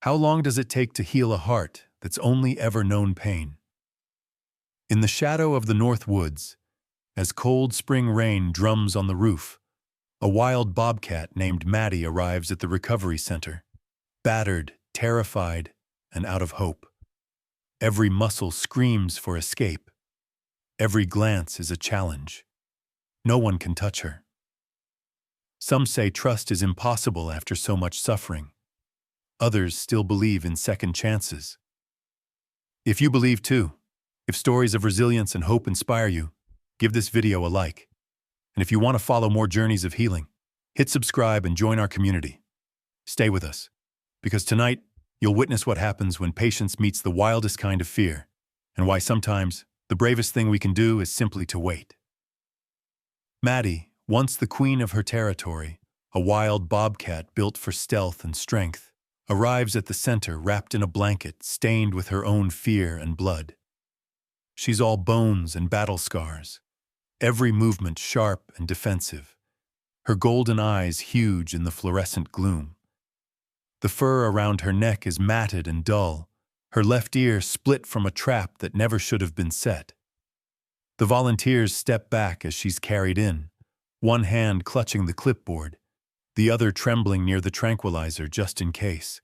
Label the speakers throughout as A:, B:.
A: How long does it take to heal a heart that's only ever known pain? In the shadow of the North Woods, as cold spring rain drums on the roof, a wild bobcat named Maddie arrives at the recovery center, battered, terrified, and out of hope. Every muscle screams for escape. Every glance is a challenge. No one can touch her. Some say trust is impossible after so much suffering. Others still believe in second chances. If you believe too, if stories of resilience and hope inspire you, give this video a like. And if you want to follow more journeys of healing, hit subscribe and join our community. Stay with us, because tonight you'll witness what happens when patience meets the wildest kind of fear, and why sometimes the bravest thing we can do is simply to wait. Maddie, once the queen of her territory, a wild bobcat built for stealth and strength, arrives at the center wrapped in a blanket stained with her own fear and blood. She's all bones and battle scars, every movement sharp and defensive, her golden eyes huge in the fluorescent gloom. The fur around her neck is matted and dull, her left ear split from a trap that never should have been set. The volunteers step back as she's carried in, one hand clutching the clipboard, the other trembling near the tranquilizer just in case.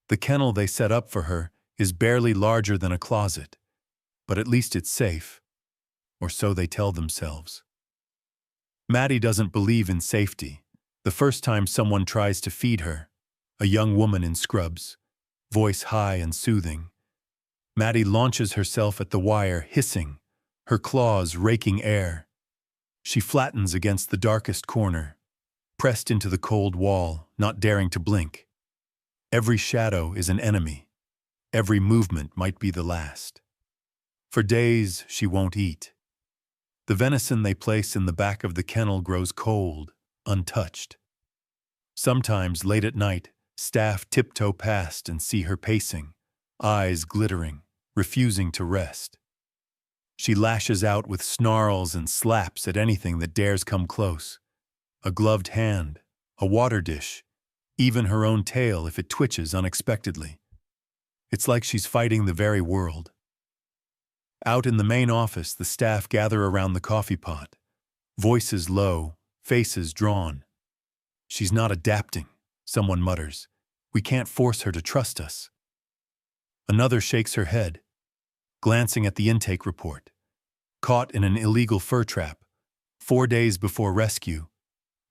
A: The kennel they set up for her is barely larger than a closet, but at least it's safe, or so they tell themselves. Maddie doesn't believe in safety. The first time someone tries to feed her, a young woman in scrubs, voice high and soothing, Maddie launches herself at the wire, hissing, her claws raking air. She flattens against the darkest corner, pressed into the cold wall, not daring to blink. Every shadow is an enemy. Every movement might be the last. For days, she won't eat. The venison they place in the back of the kennel grows cold, untouched. Sometimes, late at night, staff tiptoe past and see her pacing, eyes glittering, refusing to rest. She lashes out with snarls and slaps at anything that dares come close. A gloved hand, a water dish, even her own tail if it twitches unexpectedly. It's like she's fighting the very world. Out in the main office, the staff gather around the coffee pot, voices low, faces drawn. She's not adapting, someone mutters. We can't force her to trust us. Another shakes her head, glancing at the intake report. Caught in an illegal fur trap, 4 days before rescue,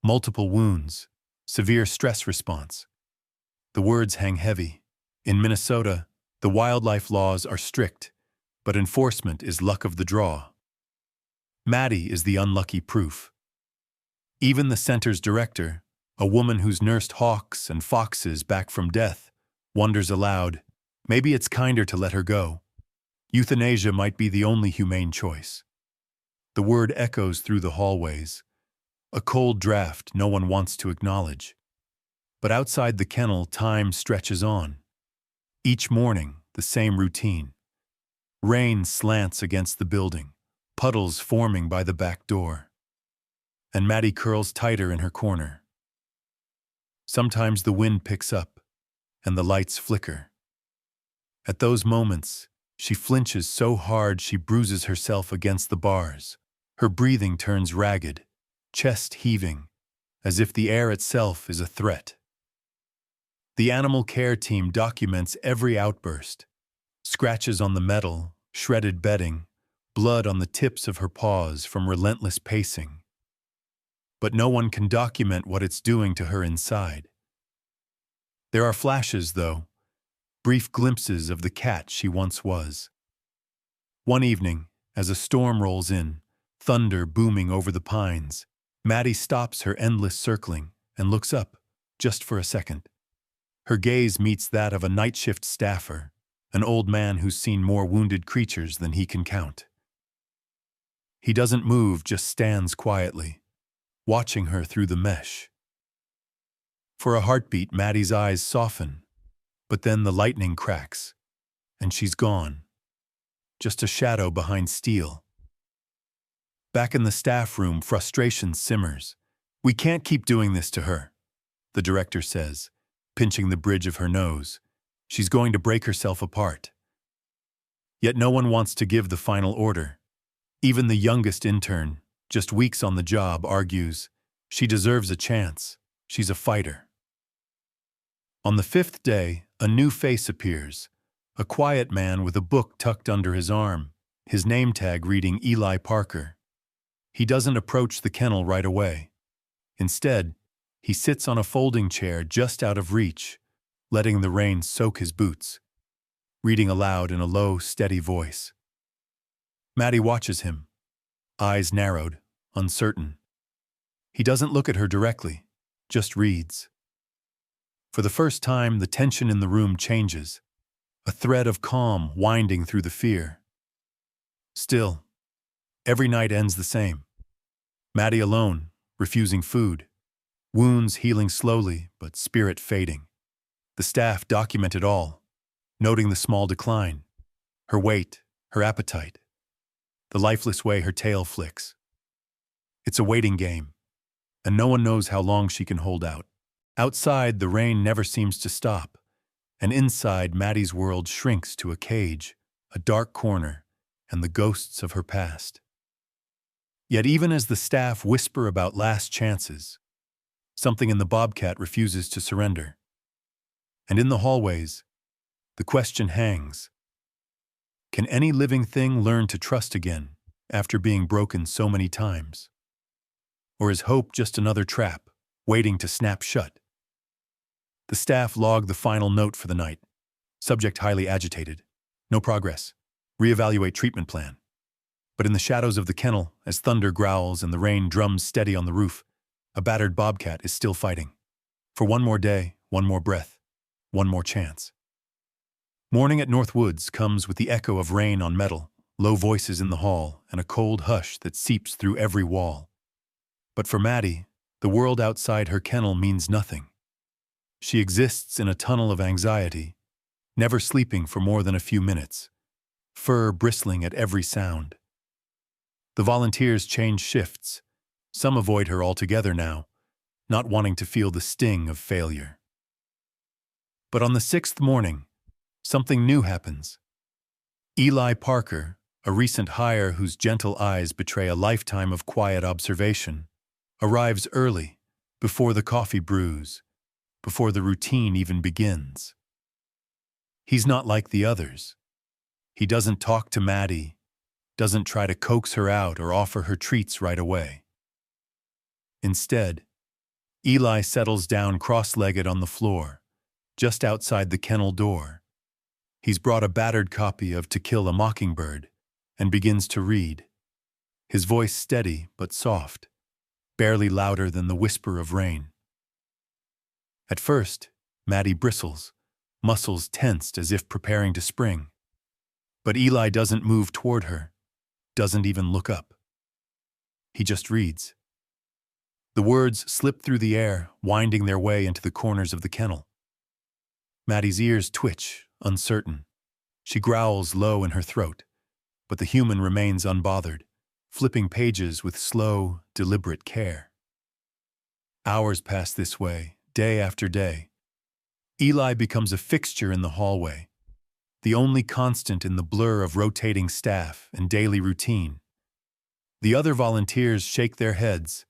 A: multiple wounds, severe stress response. The words hang heavy. In Minnesota, the wildlife laws are strict, but enforcement is luck of the draw. Maddie is the unlucky proof. Even the center's director, a woman who's nursed hawks and foxes back from death, wonders aloud, maybe it's kinder to let her go. Euthanasia might be the only humane choice. The word echoes through the hallways, a cold draft no one wants to acknowledge. But outside the kennel, time stretches on. Each morning, the same routine. Rain slants against the building, puddles forming by the back door. And Maddie curls tighter in her corner. Sometimes the wind picks up, and the lights flicker. At those moments, she flinches so hard she bruises herself against the bars. Her breathing turns ragged, chest heaving, as if the air itself is a threat. The animal care team documents every outburst. Scratches on the metal, shredded bedding, blood on the tips of her paws from relentless pacing. But no one can document what it's doing to her inside. There are flashes, though, brief glimpses of the cat she once was. One evening, as a storm rolls in, thunder booming over the pines, Maddie stops her endless circling and looks up, just for a second. Her gaze meets that of a night shift staffer, an old man who's seen more wounded creatures than he can count. He doesn't move, just stands quietly, watching her through the mesh. For a heartbeat, Maddie's eyes soften, but then the lightning cracks, and she's gone. Just a shadow behind steel. Back in the staff room, frustration simmers. We can't keep doing this to her, the director says, pinching the bridge of her nose. She's going to break herself apart. Yet no one wants to give the final order. Even the youngest intern, just weeks on the job, argues she deserves a chance. She's a fighter. On the fifth day, a new face appears, a quiet man with a book tucked under his arm, his name tag reading Eli Parker. He doesn't approach the kennel right away. Instead, he sits on a folding chair just out of reach, letting the rain soak his boots, reading aloud in a low, steady voice. Maddie watches him, eyes narrowed, uncertain. He doesn't look at her directly, just reads. For the first time, the tension in the room changes, a thread of calm winding through the fear. Still, every night ends the same. Maddie alone, refusing food, wounds healing slowly, but spirit fading. The staff document it all, noting the small decline, her weight, her appetite, the lifeless way her tail flicks. It's a waiting game, and no one knows how long she can hold out. Outside, the rain never seems to stop, and inside, Maddie's world shrinks to a cage, a dark corner, and the ghosts of her past. Yet even as the staff whisper about last chances, something in the Bobcat refuses to surrender. And in the hallways, the question hangs. Can any living thing learn to trust again after being broken so many times? Or is hope just another trap, waiting to snap shut? The staff log the final note for the night. Subject highly agitated. No progress. Reevaluate treatment plan. But in the shadows of the kennel, as thunder growls and the rain drums steady on the roof, a battered Bobcat is still fighting. For one more day, one more breath, one more chance. Morning at North Woods comes with the echo of rain on metal, low voices in the hall, and a cold hush that seeps through every wall. But for Maddie, the world outside her kennel means nothing. She exists in a tunnel of anxiety, never sleeping for more than a few minutes, fur bristling at every sound. The volunteers change shifts. Some avoid her altogether now, not wanting to feel the sting of failure. But on the sixth morning, something new happens. Eli Parker, a recent hire whose gentle eyes betray a lifetime of quiet observation, arrives early, before the coffee brews, before the routine even begins. He's not like the others. He doesn't talk to Maddie, doesn't try to coax her out or offer her treats right away. Instead, Eli settles down cross-legged on the floor, just outside the kennel door. He's brought a battered copy of To Kill a Mockingbird and begins to read, his voice steady but soft, barely louder than the whisper of rain. At first, Maddie bristles, muscles tensed as if preparing to spring. But Eli doesn't move toward her, doesn't even look up. He just reads. The words slip through the air, winding their way into the corners of the kennel. Maddie's ears twitch, uncertain. She growls low in her throat, but the human remains unbothered, flipping pages with slow, deliberate care. Hours pass this way, day after day. Eli becomes a fixture in the hallway, the only constant in the blur of rotating staff and daily routine. The other volunteers shake their heads.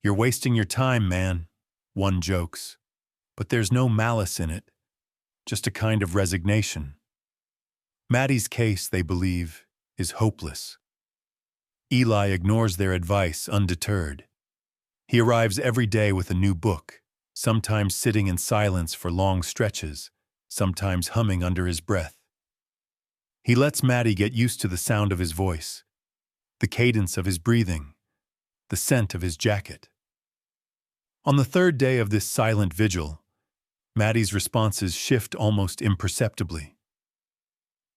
A: "You're wasting your time, man," one jokes. But there's no malice in it, just a kind of resignation. Maddie's case, they believe, is hopeless. Eli ignores their advice undeterred. He arrives every day with a new book, sometimes sitting in silence for long stretches, sometimes humming under his breath. He lets Maddie get used to the sound of his voice, the cadence of his breathing, the scent of his jacket. On the third day of this silent vigil, Maddie's responses shift almost imperceptibly.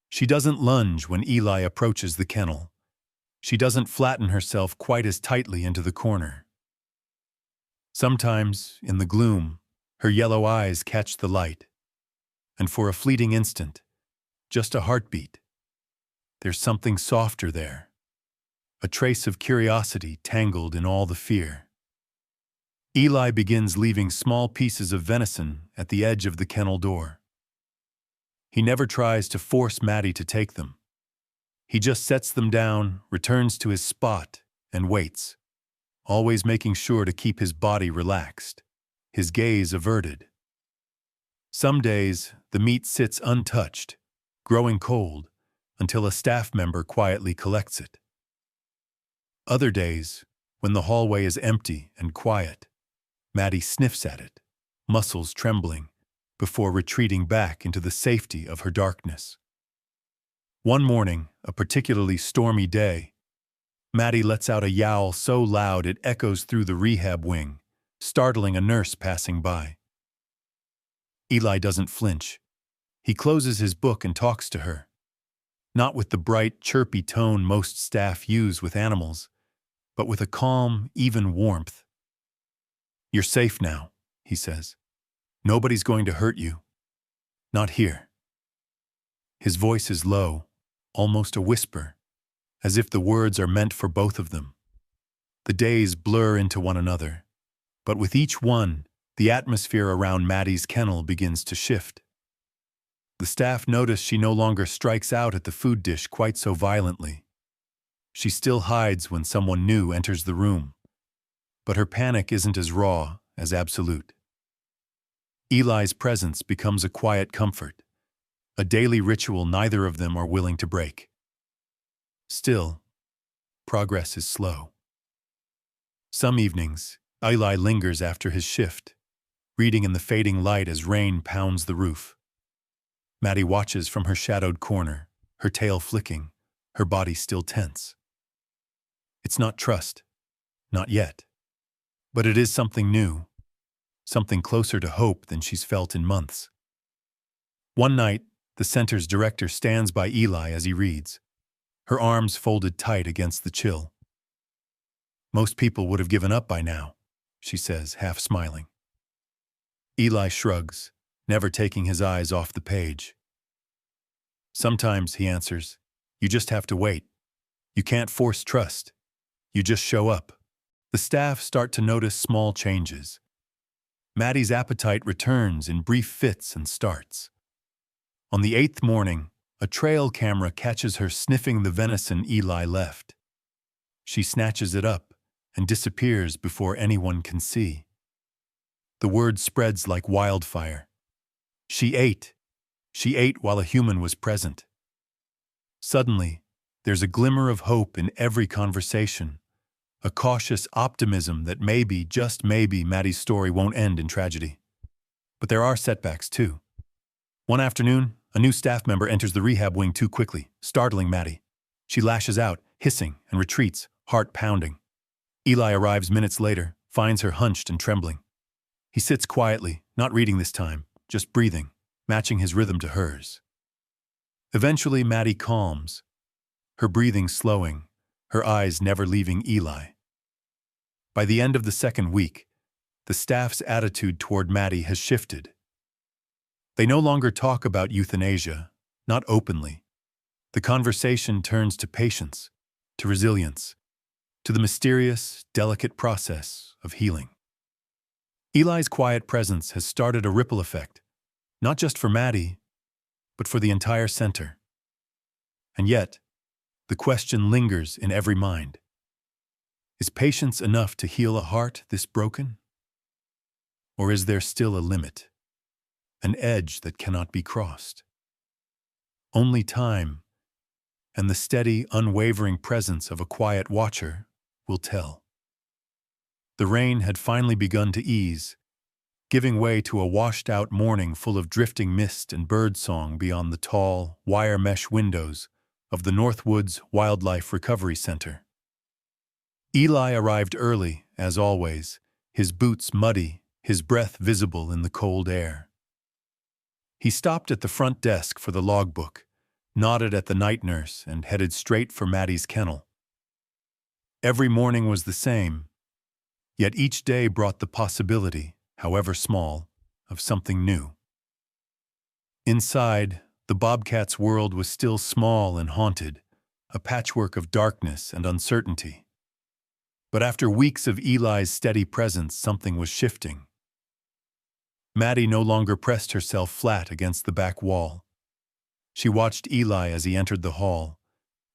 A: She doesn't lunge when Eli approaches the kennel. She doesn't flatten herself quite as tightly into the corner. Sometimes, in the gloom, her yellow eyes catch the light, and for a fleeting instant, just a heartbeat, there's something softer there, a trace of curiosity tangled in all the fear. Eli begins leaving small pieces of venison at the edge of the kennel door. He never tries to force Maddie to take them. He just sets them down, returns to his spot, and waits, always making sure to keep his body relaxed, his gaze averted. Some days, the meat sits untouched, growing cold, until a staff member quietly collects it. Other days, when the hallway is empty and quiet, Maddie sniffs at it, muscles trembling, before retreating back into the safety of her darkness. One morning, a particularly stormy day, Maddie lets out a yowl so loud it echoes through the rehab wing, startling a nurse passing by. Eli doesn't flinch. He closes his book and talks to her. Not with the bright, chirpy tone most staff use with animals, but with a calm, even warmth. "You're safe now," he says. "Nobody's going to hurt you. Not here." His voice is low, almost a whisper, as if the words are meant for both of them. The days blur into one another, but with each one, the atmosphere around Maddie's kennel begins to shift. The staff notice she no longer strikes out at the food dish quite so violently. She still hides when someone new enters the room, but her panic isn't as raw, as absolute. Eli's presence becomes a quiet comfort, a daily ritual neither of them are willing to break. Still, progress is slow. Some evenings, Eli lingers after his shift, reading in the fading light as rain pounds the roof. Maddie watches from her shadowed corner, her tail flicking, her body still tense. It's not trust, not yet. But it is something new, something closer to hope than she's felt in months. One night, the center's director stands by Eli as he reads, her arms folded tight against the chill. "Most people would have given up by now," she says, half smiling. Eli shrugs, never taking his eyes off the page. "Sometimes," he answers, "you just have to wait. You can't force trust. You just show up." The staff start to notice small changes. Maddie's appetite returns in brief fits and starts. On the 8th morning, a trail camera catches her sniffing the venison Eli left. She snatches it up and disappears before anyone can see. The word spreads like wildfire. She ate. She ate while a human was present. Suddenly, there's a glimmer of hope in every conversation, a cautious optimism that maybe, just maybe, Maddie's story won't end in tragedy. But there are setbacks, too. One afternoon, a new staff member enters the rehab wing too quickly, startling Maddie. She lashes out, hissing, and retreats, heart pounding. Eli arrives minutes later, finds her hunched and trembling. He sits quietly, not reading this time, just breathing, matching his rhythm to hers. Eventually, Maddie calms, her breathing slowing, her eyes never leaving Eli. By the end of the second week, the staff's attitude toward Maddie has shifted. They no longer talk about euthanasia, not openly. The conversation turns to patience, to resilience, to the mysterious, delicate process of healing. Eli's quiet presence has started a ripple effect, not just for Maddie, but for the entire center. And yet, the question lingers in every mind. Is patience enough to heal a heart this broken? Or is there still a limit, an edge that cannot be crossed? Only time, and the steady, unwavering presence of a quiet watcher, will tell. The rain had finally begun to ease, giving way to a washed-out morning full of drifting mist and birdsong beyond the tall, wire mesh windows of the Northwoods Wildlife Recovery Center. Eli arrived early, as always, his boots muddy, his breath visible in the cold air. He stopped at the front desk for the logbook, nodded at the night nurse, and headed straight for Maddie's kennel. Every morning was the same, yet each day brought the possibility, however small, of something new. Inside, the Bobcat's world was still small and haunted, a patchwork of darkness and uncertainty. But after weeks of Eli's steady presence, something was shifting. Maddie no longer pressed herself flat against the back wall. She watched Eli as he entered the hall,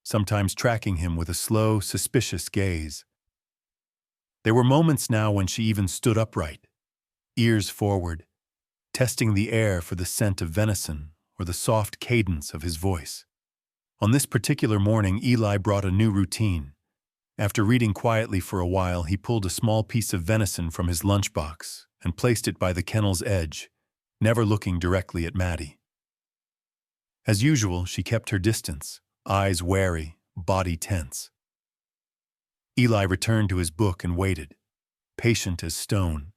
A: sometimes tracking him with a slow, suspicious gaze. There were moments now when she even stood upright, ears forward, testing the air for the scent of venison or the soft cadence of his voice. On this particular morning, Eli brought a new routine. After reading quietly for a while, he pulled a small piece of venison from his lunchbox and placed it by the kennel's edge, never looking directly at Maddie. As usual, she kept her distance, eyes wary, body tense. Eli returned to his book and waited, patient as stone.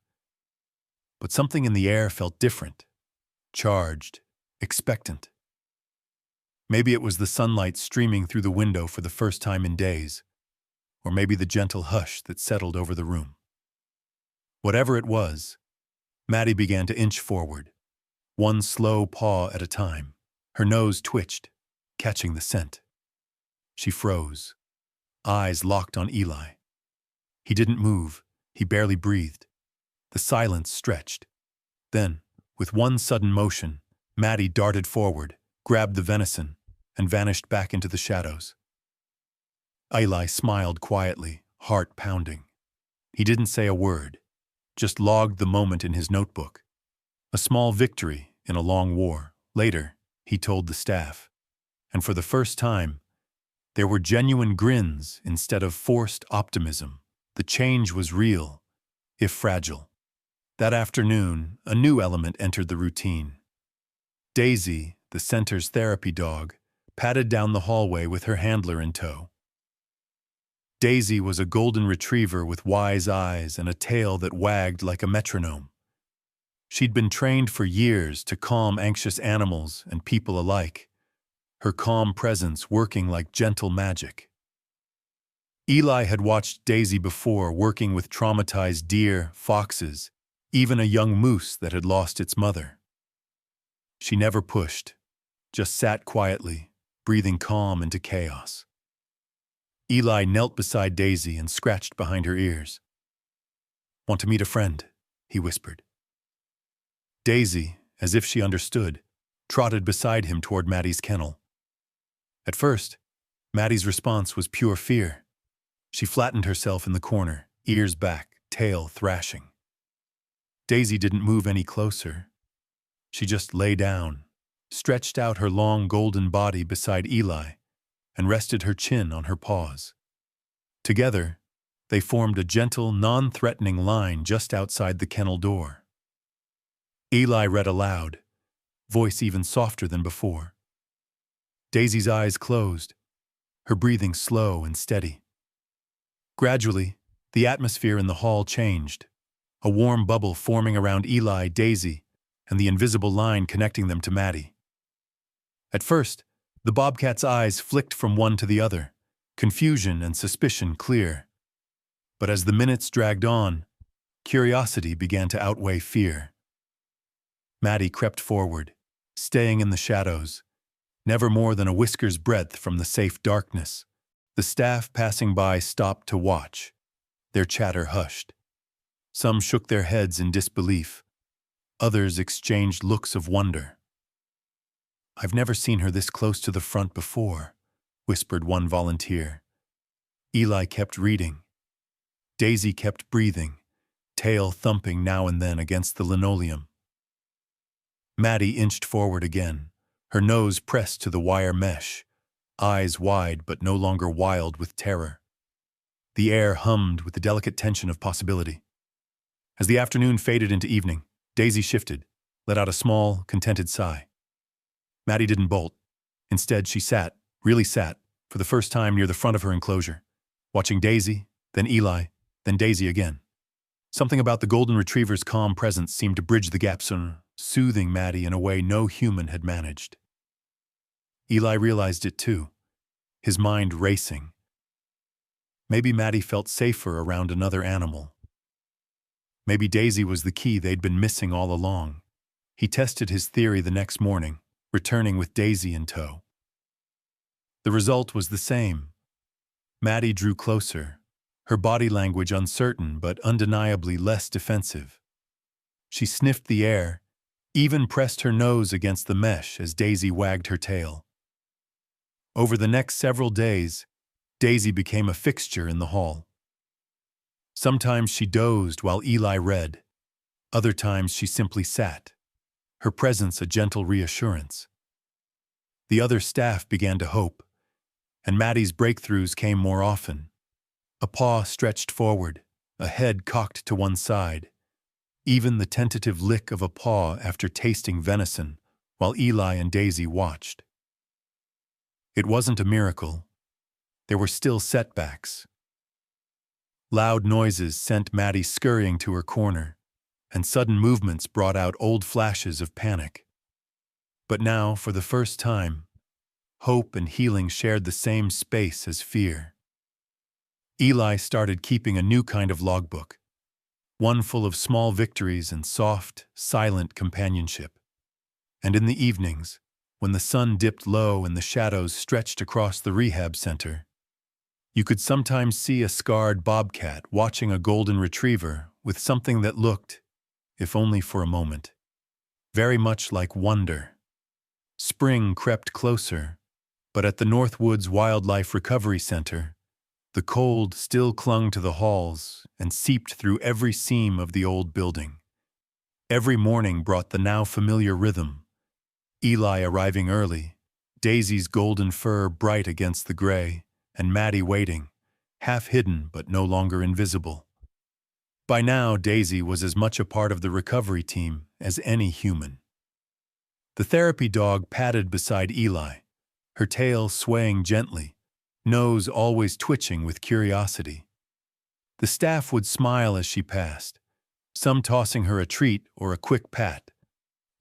A: But something in the air felt different, charged, expectant. Maybe it was the sunlight streaming through the window for the first time in days, or maybe the gentle hush that settled over the room. Whatever it was, Maddie began to inch forward, one slow paw at a time. Her nose twitched, catching the scent. She froze, eyes locked on Eli. He didn't move, he barely breathed. The silence stretched. Then, with one sudden motion, Maddie darted forward, grabbed the venison, and vanished back into the shadows. Eli smiled quietly, heart pounding. He didn't say a word, just logged the moment in his notebook. A small victory in a long war. Later, he told the staff. And for the first time, there were genuine grins instead of forced optimism. The change was real, if fragile. That afternoon, a new element entered the routine. Daisy, the center's therapy dog, padded down the hallway with her handler in tow. Daisy was a golden retriever with wise eyes and a tail that wagged like a metronome. She'd been trained for years to calm anxious animals and people alike, her calm presence working like gentle magic. Eli had watched Daisy before, working with traumatized deer, foxes, even a young moose that had lost its mother. She never pushed, just sat quietly, breathing calm into chaos. Eli knelt beside Daisy and scratched behind her ears. "Want to meet a friend?" he whispered. Daisy, as if she understood, trotted beside him toward Maddie's kennel. At first, Maddie's response was pure fear. She flattened herself in the corner, ears back, tail thrashing. Daisy didn't move any closer. She just lay down, stretched out her long golden body beside Eli, and rested her chin on her paws. Together, they formed a gentle, non-threatening line just outside the kennel door. Eli read aloud, voice even softer than before. Daisy's eyes closed, her breathing slow and steady. Gradually, the atmosphere in the hall changed, a warm bubble forming around Eli, Daisy, and the invisible line connecting them to Maddie. At first, the Bobcat's eyes flicked from one to the other, confusion and suspicion clear. But as the minutes dragged on, curiosity began to outweigh fear. Maddie crept forward, staying in the shadows, never more than a whisker's breadth from the safe darkness. The staff passing by stopped to watch, their chatter hushed. Some shook their heads in disbelief. Others exchanged looks of wonder. "I've never seen her this close to the front before," whispered one volunteer. Eli kept reading. Daisy kept breathing, tail thumping now and then against the linoleum. Maddie inched forward again, her nose pressed to the wire mesh, eyes wide but no longer wild with terror. The air hummed with the delicate tension of possibility. As the afternoon faded into evening, Daisy shifted, let out a small, contented sigh. Maddie didn't bolt. Instead, she sat, really sat, for the first time near the front of her enclosure, watching Daisy, then Eli, then Daisy again. Something about the golden retriever's calm presence seemed to bridge the gap, soothing Maddie in a way no human had managed. Eli realized it too, his mind racing. Maybe Maddie felt safer around another animal. Maybe Daisy was the key they'd been missing all along. He tested his theory the next morning, returning with Daisy in tow. The result was the same. Maddie drew closer, her body language uncertain but undeniably less defensive. She sniffed the air, even pressed her nose against the mesh as Daisy wagged her tail. Over the next several days, Daisy became a fixture in the hall. Sometimes she dozed while Eli read. Other times she simply sat, her presence a gentle reassurance. The other staff began to hope, and Maddie's breakthroughs came more often. A paw stretched forward, a head cocked to one side, even the tentative lick of a paw after tasting venison, while Eli and Daisy watched. It wasn't a miracle. There were still setbacks. Loud noises sent Maddie scurrying to her corner, and sudden movements brought out old flashes of panic. But now, for the first time, hope and healing shared the same space as fear. Eli started keeping a new kind of logbook, one full of small victories and soft, silent companionship. And in the evenings, when the sun dipped low and the shadows stretched across the rehab center, you could sometimes see a scarred bobcat watching a golden retriever with something that looked, if only for a moment, very much like wonder. Spring crept closer, but at the Northwoods Wildlife Recovery Center, the cold still clung to the halls and seeped through every seam of the old building. Every morning brought the now familiar rhythm, Eli arriving early, Daisy's golden fur bright against the gray, and Maddie waiting, half hidden but no longer invisible. By now, Daisy was as much a part of the recovery team as any human. The therapy dog padded beside Eli, her tail swaying gently, nose always twitching with curiosity. The staff would smile as she passed, some tossing her a treat or a quick pat,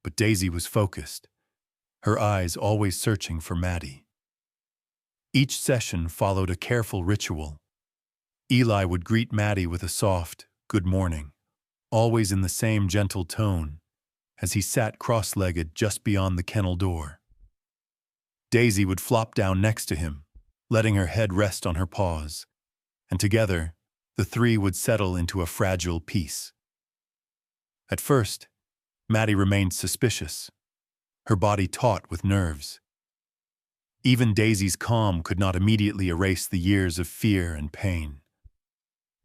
A: but Daisy was focused, her eyes always searching for Maddie. Each session followed a careful ritual. Eli would greet Maddie with a soft, "Good morning," always in the same gentle tone, as he sat cross-legged just beyond the kennel door. Daisy would flop down next to him, letting her head rest on her paws, and together, the three would settle into a fragile peace. At first, Maddie remained suspicious, her body taut with nerves. Even Daisy's calm could not immediately erase the years of fear and pain.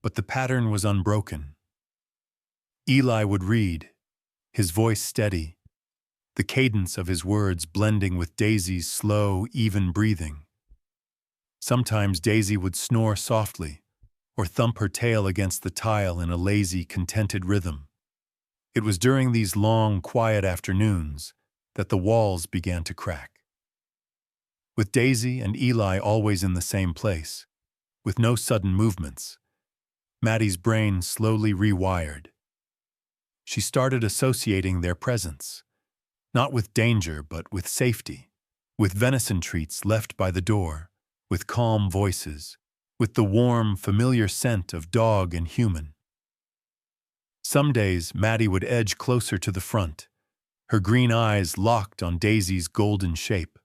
A: But the pattern was unbroken. Eli would read, his voice steady, the cadence of his words blending with Daisy's slow, even breathing. Sometimes Daisy would snore softly, or thump her tail against the tile in a lazy, contented rhythm. It was during these long, quiet afternoons that the walls began to crack. With Daisy and Eli always in the same place, with no sudden movements, Maddie's brain slowly rewired. She started associating their presence, not with danger but with safety, with venison treats left by the door, with calm voices, with the warm, familiar scent of dog and human. Some days, Maddie would edge closer to the front, her green eyes locked on Daisy's golden shape.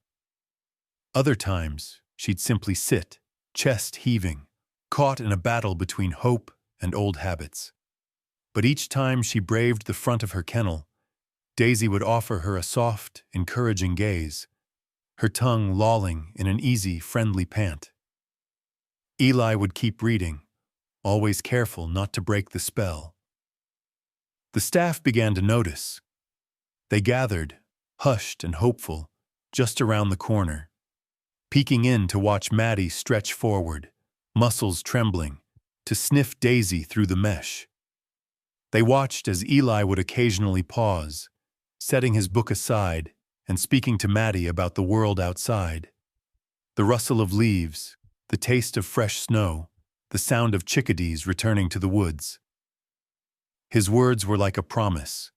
A: Other times, she'd simply sit, chest heaving, caught in a battle between hope and old habits. But each time she braved the front of her kennel, Daisy would offer her a soft, encouraging gaze, her tongue lolling in an easy, friendly pant. Eli would keep reading, always careful not to break the spell. The staff began to notice. They gathered, hushed and hopeful, just around the corner, peeking in to watch Maddie stretch forward, muscles trembling, to sniff Daisy through the mesh. They watched as Eli would occasionally pause, setting his book aside and speaking to Maddie about the world outside. The rustle of leaves, the taste of fresh snow, the sound of chickadees returning to the woods. His words were like a promise,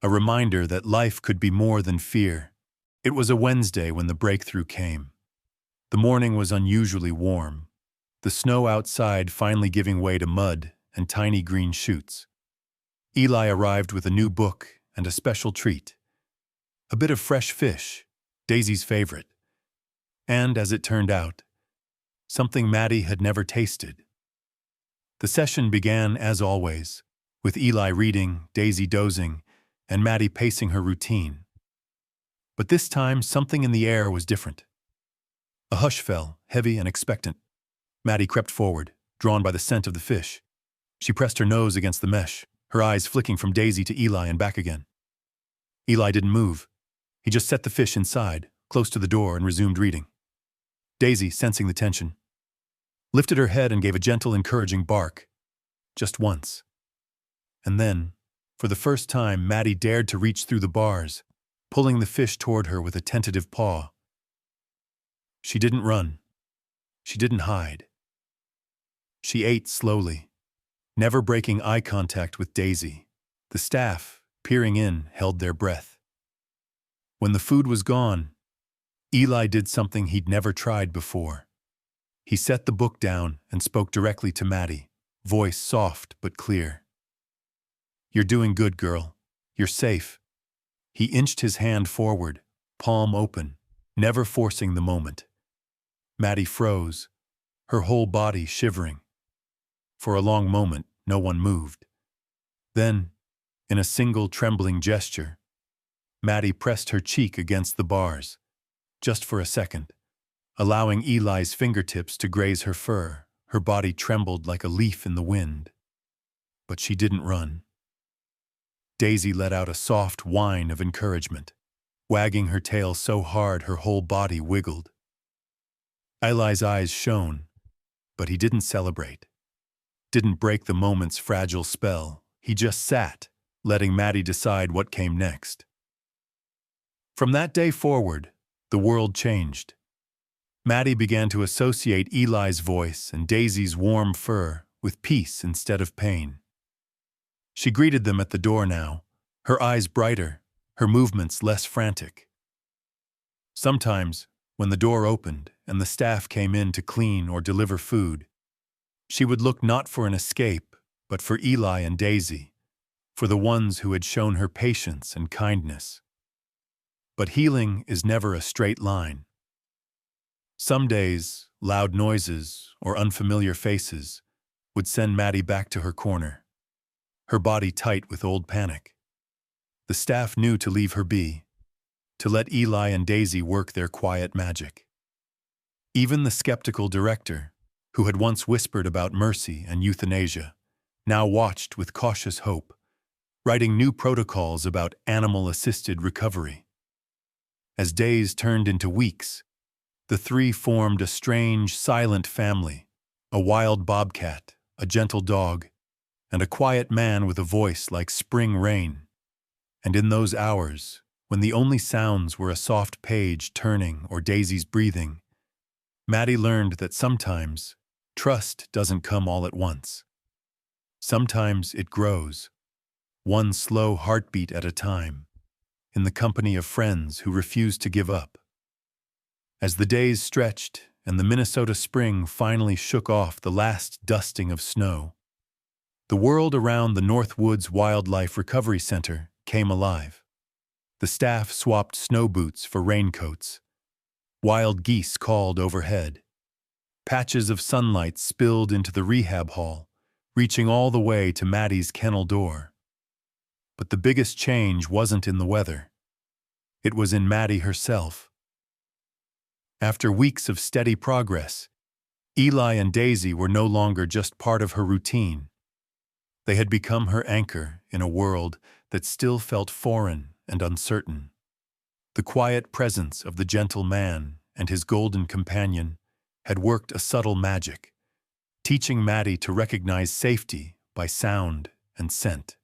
A: a reminder that life could be more than fear. It was a Wednesday when the breakthrough came. The morning was unusually warm, the snow outside finally giving way to mud and tiny green shoots. Eli arrived with a new book and a special treat, a bit of fresh fish, Daisy's favorite, and, as it turned out, something Maddie had never tasted. The session began, as always, with Eli reading, Daisy dozing, and Maddie pacing her routine. But this time, something in the air was different. A hush fell, heavy and expectant. Maddie crept forward, drawn by the scent of the fish. She pressed her nose against the mesh, her eyes flicking from Daisy to Eli and back again. Eli didn't move. He just set the fish inside, close to the door, and resumed reading. Daisy, sensing the tension, lifted her head and gave a gentle, encouraging bark. Just once. And then, for the first time, Maddie dared to reach through the bars, pulling the fish toward her with a tentative paw. She didn't run. She didn't hide. She ate slowly, never breaking eye contact with Daisy. The staff, peering in, held their breath. When the food was gone, Eli did something he'd never tried before. He set the book down and spoke directly to Maddie, voice soft but clear. "You're doing good, girl. You're safe." He inched his hand forward, palm open, never forcing the moment. Maddie froze, her whole body shivering. For a long moment, no one moved. Then, in a single trembling gesture, Maddie pressed her cheek against the bars, just for a second, allowing Eli's fingertips to graze her fur. Her body trembled like a leaf in the wind. But she didn't run. Daisy let out a soft whine of encouragement, wagging her tail so hard her whole body wiggled. Eli's eyes shone, but he didn't celebrate. Didn't break the moment's fragile spell. He just sat, letting Maddie decide what came next. From that day forward, the world changed. Maddie began to associate Eli's voice and Daisy's warm fur with peace instead of pain. She greeted them at the door now, her eyes brighter, her movements less frantic. Sometimes, when the door opened and the staff came in to clean or deliver food, she would look not for an escape, but for Eli and Daisy, for the ones who had shown her patience and kindness. But healing is never a straight line. Some days, loud noises or unfamiliar faces would send Maddie back to her corner, her body tight with old panic. The staff knew to leave her be, to let Eli and Daisy work their quiet magic. Even the skeptical director, who had once whispered about mercy and euthanasia, now watched with cautious hope, writing new protocols about animal-assisted recovery. As days turned into weeks, the three formed a strange, silent family, a wild bobcat, a gentle dog, and a quiet man with a voice like spring rain. And in those hours, when the only sounds were a soft page turning or Daisy's breathing, Maddie learned that sometimes trust doesn't come all at once. Sometimes it grows, one slow heartbeat at a time, in the company of friends who refuse to give up. As the days stretched and the Minnesota spring finally shook off the last dusting of snow, the world around the Northwoods Wildlife Recovery Center came alive. The staff swapped snow boots for raincoats. Wild geese called overhead. Patches of sunlight spilled into the rehab hall, reaching all the way to Maddie's kennel door. But the biggest change wasn't in the weather. It was in Maddie herself. After weeks of steady progress, Eli and Daisy were no longer just part of her routine. They had become her anchor in a world that still felt foreign and uncertain. The quiet presence of the gentle man and his golden companion had worked a subtle magic, teaching Maddie to recognize safety by sound and scent.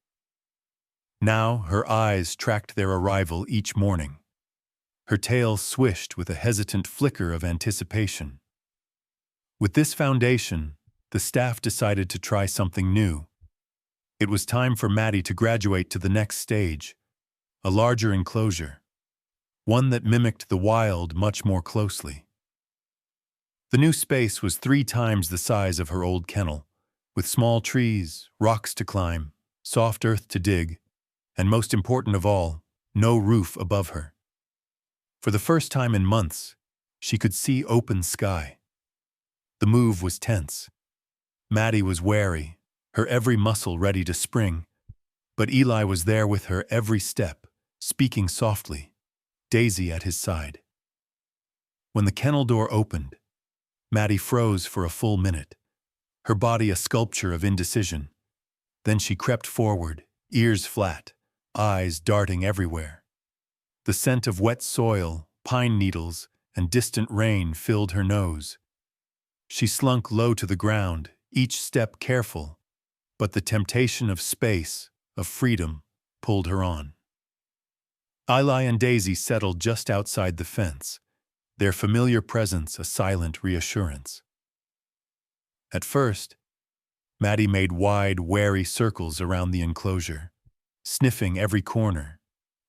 A: Now her eyes tracked their arrival each morning. Her tail swished with a hesitant flicker of anticipation. With this foundation, the staff decided to try something new. It was time for Maddie to graduate to the next stage, a larger enclosure, one that mimicked the wild much more closely. The new space was 3 times the size of her old kennel, with small trees, rocks to climb, soft earth to dig, and most important of all, no roof above her. For the first time in months, she could see open sky. The move was tense. Maddie was wary, her every muscle ready to spring, But Eli was there with her every step, speaking softly, Daisy at his side. When the kennel door opened, Maddie froze for a full minute, her body a sculpture of indecision. Then she crept forward, ears flat, eyes darting everywhere. The scent of wet soil, pine needles, and distant rain filled her nose. She slunk low to the ground, each step careful, but the temptation of space, of freedom, pulled her on. Eli and Daisy settled just outside the fence, their familiar presence a silent reassurance. At first, Maddie made wide, wary circles around the enclosure, sniffing every corner,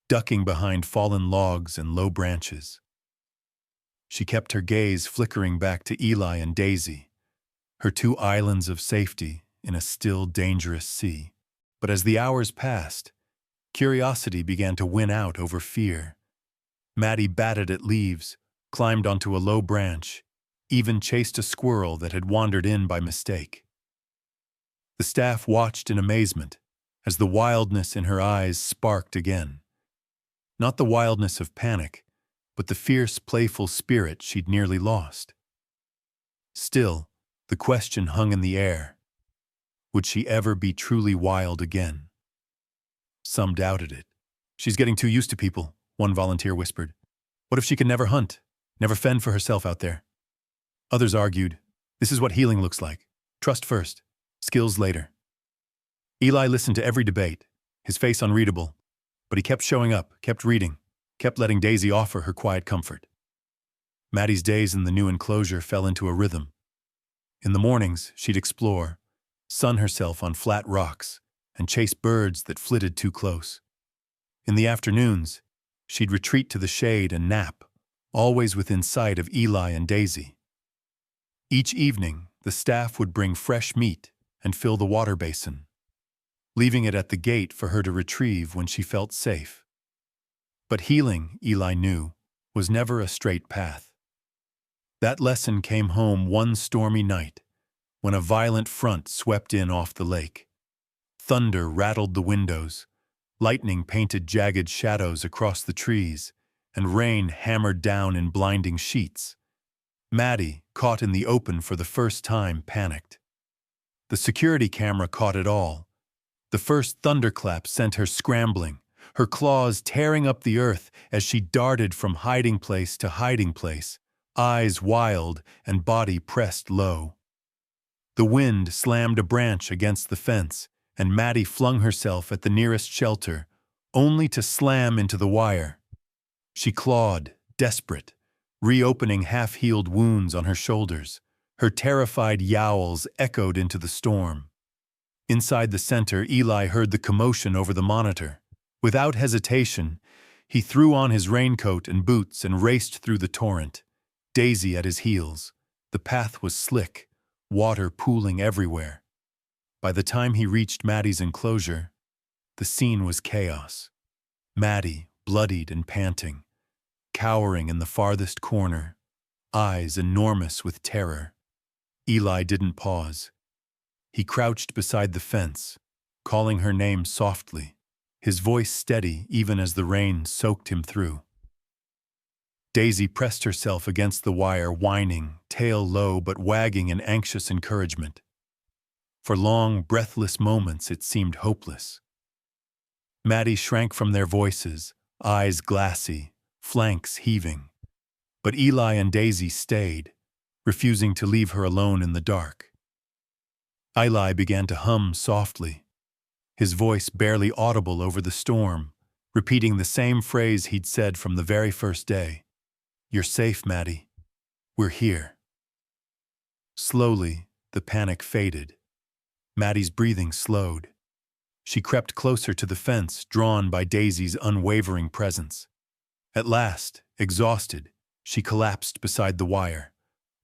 A: ducking behind fallen logs and low branches. She kept her gaze flickering back to Eli and Daisy, her two islands of safety in a still dangerous sea. But as the hours passed, curiosity began to win out over fear. Maddie batted at leaves, climbed onto a low branch, even chased a squirrel that had wandered in by mistake. The staff watched in amazement as the wildness in her eyes sparked again. Not the wildness of panic, but the fierce, playful spirit she'd nearly lost. Still, the question hung in the air. Would she ever be truly wild again? Some doubted it. "She's getting too used to people," one volunteer whispered. "What if she can never hunt, never fend for herself out there?" Others argued, "This is what healing looks like. Trust first, skills later." Eli listened to every debate, his face unreadable, but he kept showing up, kept reading, kept letting Daisy offer her quiet comfort. Maddie's days in the new enclosure fell into a rhythm. In the mornings, she'd explore, sun herself on flat rocks, and chase birds that flitted too close. In the afternoons, she'd retreat to the shade and nap, always within sight of Eli and Daisy. Each evening, the staff would bring fresh meat and fill the water basin, leaving it at the gate for her to retrieve when she felt safe. But healing, Eli knew, was never a straight path. That lesson came home one stormy night, when a violent front swept in off the lake. Thunder rattled the windows, lightning painted jagged shadows across the trees, and rain hammered down in blinding sheets. Maddie, caught in the open for the first time, panicked. The security camera caught it all. The first thunderclap sent her scrambling, her claws tearing up the earth as she darted from hiding place to hiding place, eyes wild and body pressed low. The wind slammed a branch against the fence, and Maddie flung herself at the nearest shelter, only to slam into the wire. She clawed, desperate, reopening half-healed wounds on her shoulders. Her terrified yowls echoed into the storm. Inside the center, Eli heard the commotion over the monitor. Without hesitation, he threw on his raincoat and boots and raced through the torrent, Daisy at his heels. The path was slick, water pooling everywhere. By the time he reached Maddie's enclosure, the scene was chaos. Maddie, bloodied and panting, cowering in the farthest corner, eyes enormous with terror. Eli didn't pause. He crouched beside the fence, calling her name softly, his voice steady even as the rain soaked him through. Daisy pressed herself against the wire, whining, tail low but wagging in anxious encouragement. For long, breathless moments it seemed hopeless. Maddie shrank from their voices, eyes glassy, flanks heaving. But Eli and Daisy stayed, refusing to leave her alone in the dark. Eli began to hum softly, his voice barely audible over the storm, repeating the same phrase he'd said from the very first day. "You're safe, Maddie. We're here." Slowly, the panic faded. Maddie's breathing slowed. She crept closer to the fence, drawn by Daisy's unwavering presence. At last, exhausted, she collapsed beside the wire,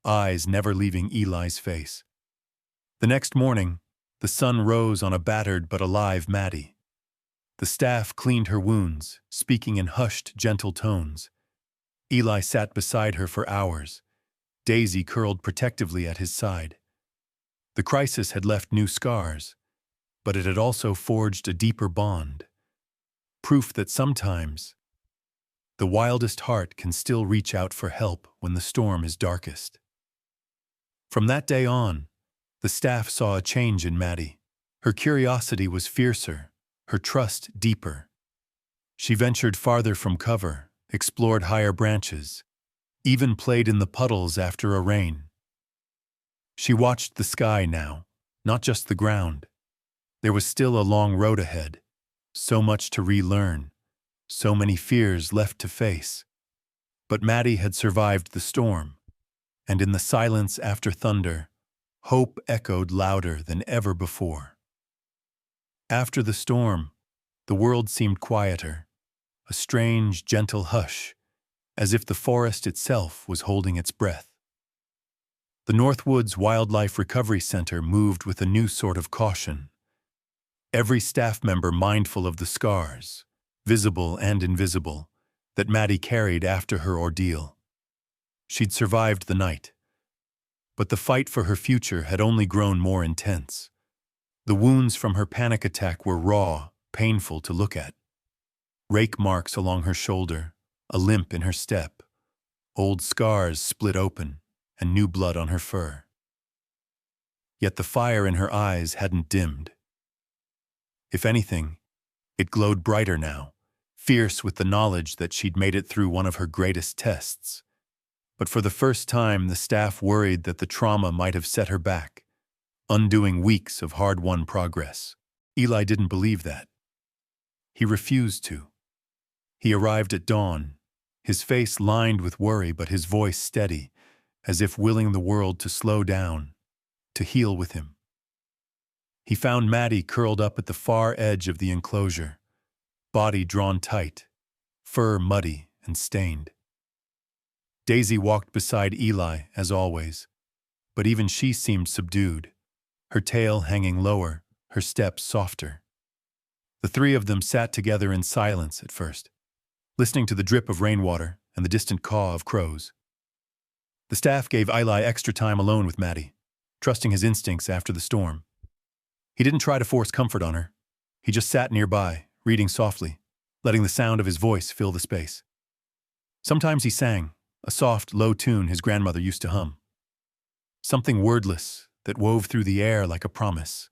A: eyes never leaving Eli's face. The next morning, the sun rose on a battered but alive Maddie. The staff cleaned her wounds, speaking in hushed, gentle tones. Eli sat beside her for hours, Daisy curled protectively at his side. The crisis had left new scars, but it had also forged a deeper bond, proof that sometimes the wildest heart can still reach out for help when the storm is darkest. From that day on, the staff saw a change in Maddie. Her curiosity was fiercer, her trust deeper. She ventured farther from cover, explored higher branches, even played in the puddles after a rain. She watched the sky now, not just the ground. There was still a long road ahead, so much to relearn, so many fears left to face. But Maddie had survived the storm, and in the silence after thunder, hope echoed louder than ever before. After the storm, the world seemed quieter, a strange, gentle hush, as if the forest itself was holding its breath. The Northwoods Wildlife Recovery Center moved with a new sort of caution. Every staff member mindful of the scars, visible and invisible, that Maddie carried after her ordeal. She'd survived the night, but the fight for her future had only grown more intense. The wounds from her panic attack were raw, painful to look at. Rake marks along her shoulder, a limp in her step, old scars split open, and new blood on her fur. Yet the fire in her eyes hadn't dimmed. If anything, it glowed brighter now, fierce with the knowledge that she'd made it through one of her greatest tests. But for the first time, the staff worried that the trauma might have set her back, undoing weeks of hard-won progress. Eli didn't believe that. He refused to. He arrived at dawn, his face lined with worry but his voice steady, as if willing the world to slow down, to heal with him. He found Maddie curled up at the far edge of the enclosure, body drawn tight, fur muddy and stained. Daisy walked beside Eli, as always, but even she seemed subdued, her tail hanging lower, her steps softer. The three of them sat together in silence at first, listening to the drip of rainwater and the distant caw of crows. The staff gave Eli extra time alone with Maddie, trusting his instincts after the storm. He didn't try to force comfort on her. He just sat nearby, reading softly, letting the sound of his voice fill the space. Sometimes he sang, a soft, low tune his grandmother used to hum. Something wordless that wove through the air like a promise.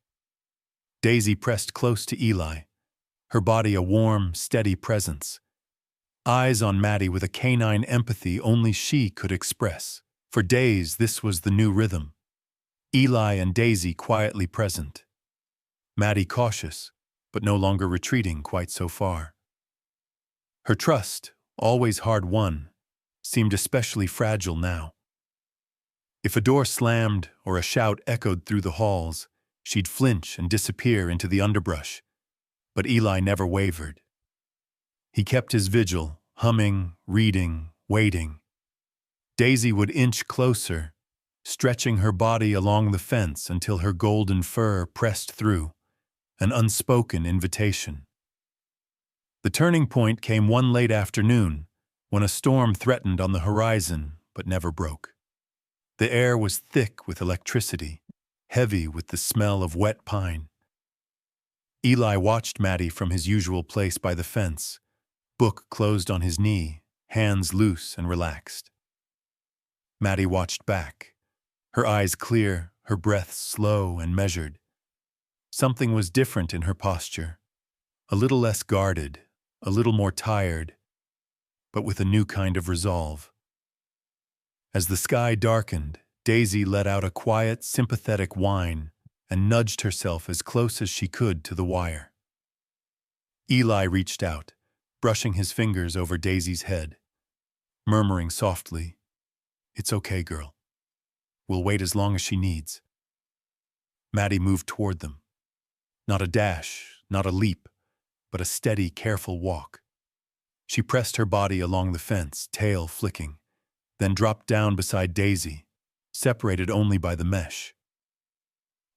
A: Daisy pressed close to Eli, her body a warm, steady presence. Eyes on Maddie with a canine empathy only she could express. For days, this was the new rhythm. Eli and Daisy quietly present. Maddie cautious, but no longer retreating quite so far. Her trust, always hard-won, seemed especially fragile now. If a door slammed or a shout echoed through the halls, she'd flinch and disappear into the underbrush. But Eli never wavered. He kept his vigil, humming, reading, waiting. Daisy would inch closer, stretching her body along the fence until her golden fur pressed through, an unspoken invitation. The turning point came one late afternoon, when a storm threatened on the horizon but never broke. The air was thick with electricity, heavy with the smell of wet pine. Eli watched Maddie from his usual place by the fence, book closed on his knee, hands loose and relaxed. Maddie watched back, her eyes clear, her breath slow and measured. Something was different in her posture, a little less guarded, a little more tired, but with a new kind of resolve. As the sky darkened, Daisy let out a quiet, sympathetic whine and nudged herself as close as she could to the wire. Eli reached out, brushing his fingers over Daisy's head, murmuring softly, "It's okay, girl. We'll wait as long as she needs." Maddie moved toward them. Not a dash, not a leap, but a steady, careful walk. She pressed her body along the fence, tail flicking, then dropped down beside Daisy, separated only by the mesh.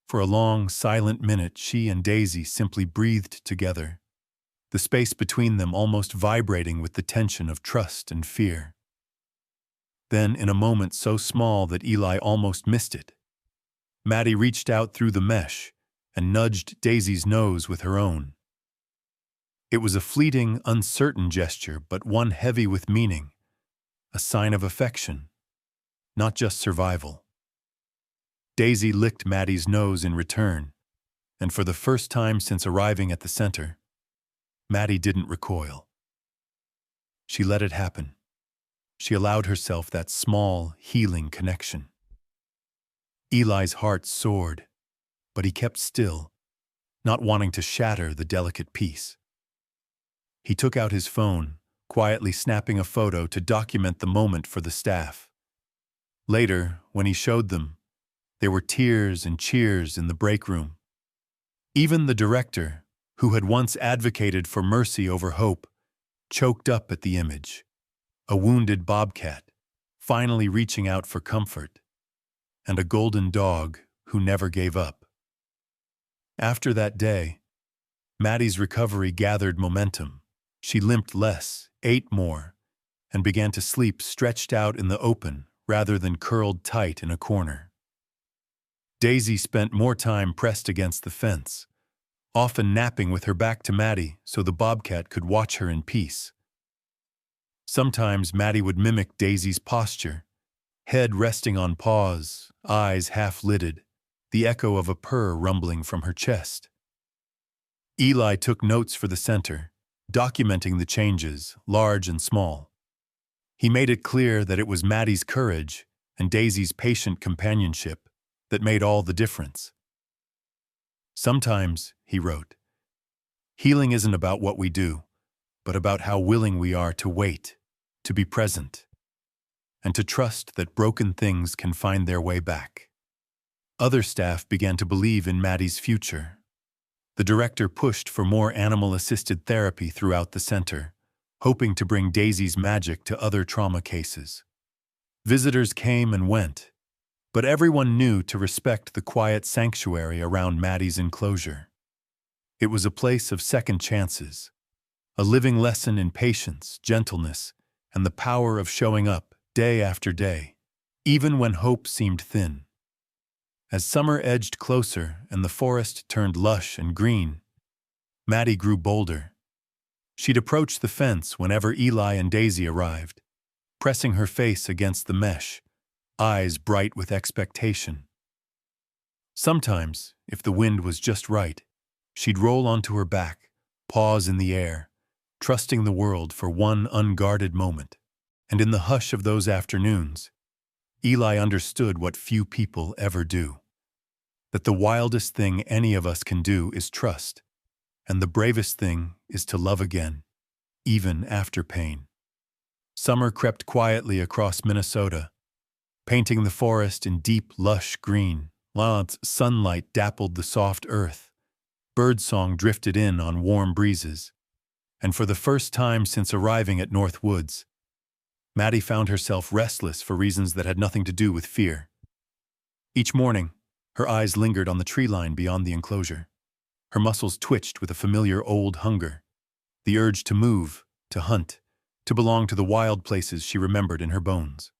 A: For a long, silent minute, she and Daisy simply breathed together, the space between them almost vibrating with the tension of trust and fear. Then, in a moment so small that Eli almost missed it, Maddie reached out through the mesh and nudged Daisy's nose with her own. It was a fleeting, uncertain gesture, but one heavy with meaning, a sign of affection, not just survival. Daisy licked Maddie's nose in return, and for the first time since arriving at the center, Maddie didn't recoil. She let it happen. She allowed herself that small, healing connection. Eli's heart soared, but he kept still, not wanting to shatter the delicate peace. He took out his phone, quietly snapping a photo to document the moment for the staff. Later, when he showed them, there were tears and cheers in the break room. Even the director, who had once advocated for mercy over hope, choked up at the image. A wounded bobcat, finally reaching out for comfort, and a golden dog who never gave up. After that day, Maddie's recovery gathered momentum. She limped less, ate more, and began to sleep stretched out in the open rather than curled tight in a corner. Daisy spent more time pressed against the fence, often napping with her back to Maddie so the bobcat could watch her in peace. Sometimes Maddie would mimic Daisy's posture, head resting on paws, eyes half-lidded, the echo of a purr rumbling from her chest. Eli took notes for the center, documenting the changes, large and small. He made it clear that it was Maddie's courage and Daisy's patient companionship that made all the difference. Sometimes, he wrote, healing isn't about what we do, but about how willing we are to wait, to be present, and to trust that broken things can find their way back. Other staff began to believe in Maddie's future. The director pushed for more animal-assisted therapy throughout the center, hoping to bring Daisy's magic to other trauma cases. Visitors came and went, but everyone knew to respect the quiet sanctuary around Maddie's enclosure. It was a place of second chances, a living lesson in patience, gentleness, and the power of showing up day after day, even when hope seemed thin. As summer edged closer and the forest turned lush and green, Maddie grew bolder. She'd approach the fence whenever Eli and Daisy arrived, pressing her face against the mesh, eyes bright with expectation. Sometimes, if the wind was just right, she'd roll onto her back, paws in the air, trusting the world for one unguarded moment. And in the hush of those afternoons, Eli understood what few people ever do. That the wildest thing any of us can do is trust, and the bravest thing is to love again, even after pain. Summer crept quietly across Minnesota, painting the forest in deep, lush green. Sunlight dappled the soft earth. Birdsong drifted in on warm breezes. And for the first time since arriving at North Woods, Maddie found herself restless for reasons that had nothing to do with fear. Each morning, her eyes lingered on the tree line beyond the enclosure. Her muscles twitched with a familiar old hunger, the urge to move, to hunt, to belong to the wild places she remembered in her bones.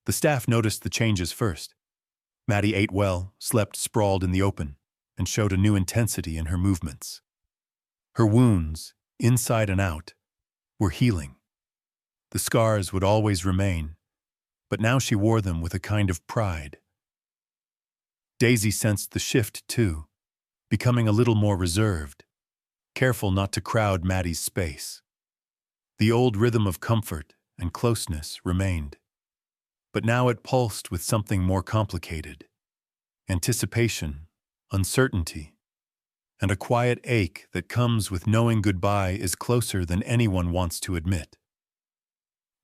A: The staff noticed the changes first. Maddie ate well, slept sprawled in the open, and showed a new intensity in her movements. Her wounds, inside and out, were healing. The scars would always remain, but now she wore them with a kind of pride. Daisy sensed the shift, too, becoming a little more reserved, careful not to crowd Maddie's space. The old rhythm of comfort and closeness remained, but now it pulsed with something more complicated: anticipation, uncertainty, and a quiet ache that comes with knowing goodbye is closer than anyone wants to admit.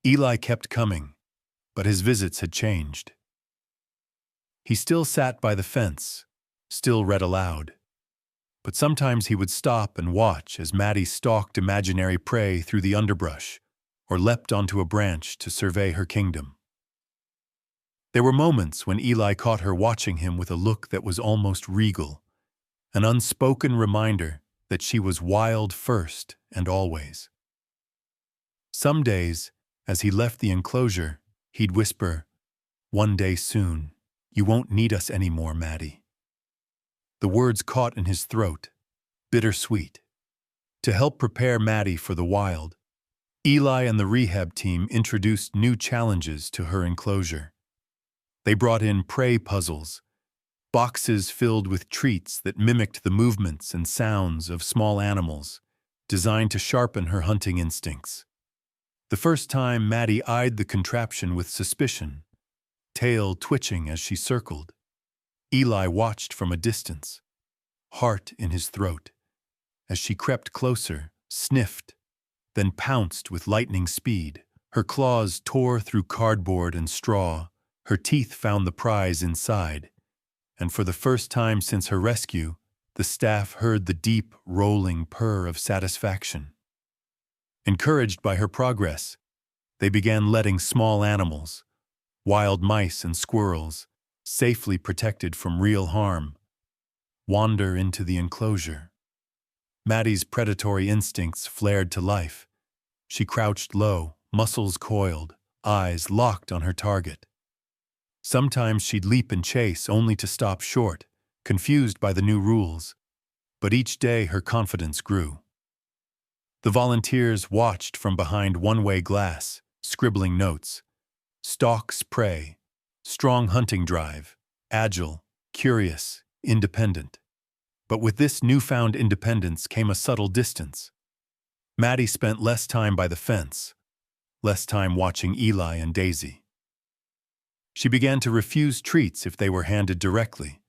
A: Eli kept coming, but his visits had changed. He still sat by the fence, still read aloud, but sometimes he would stop and watch as Maddie stalked imaginary prey through the underbrush or leapt onto a branch to survey her kingdom. There were moments when Eli caught her watching him with a look that was almost regal, an unspoken reminder that she was wild first and always. Some days, as he left the enclosure, he'd whisper, "One day soon, you won't need us anymore, Maddie." the words caught in his throat, bittersweet. To help prepare Maddie for the wild, Eli and the rehab team introduced new challenges to her enclosure. They brought in prey puzzles, boxes filled with treats that mimicked the movements and sounds of small animals, designed to sharpen her hunting instincts. The first time Maddie eyed the contraption with suspicion, tail twitching as she circled, Eli watched from a distance, heart in his throat. As she crept closer, sniffed, then pounced with lightning speed. Her claws tore through cardboard and straw, her teeth found the prize inside, and for the first time since her rescue, the staff heard the deep, rolling purr of satisfaction. Encouraged by her progress, they began letting small animals, wild mice and squirrels, safely protected from real harm, wander into the enclosure. Maddie's predatory instincts flared to life. She crouched low, muscles coiled, eyes locked on her target. Sometimes she'd leap and chase only to stop short, confused by the new rules. But each day her confidence grew. The volunteers watched from behind one-way glass, scribbling notes. Stalks prey, strong hunting drive, agile, curious, independent. But with this newfound independence came a subtle distance. Maddie spent less time by the fence, less time watching Eli and Daisy. She began to refuse treats if they were handed directly,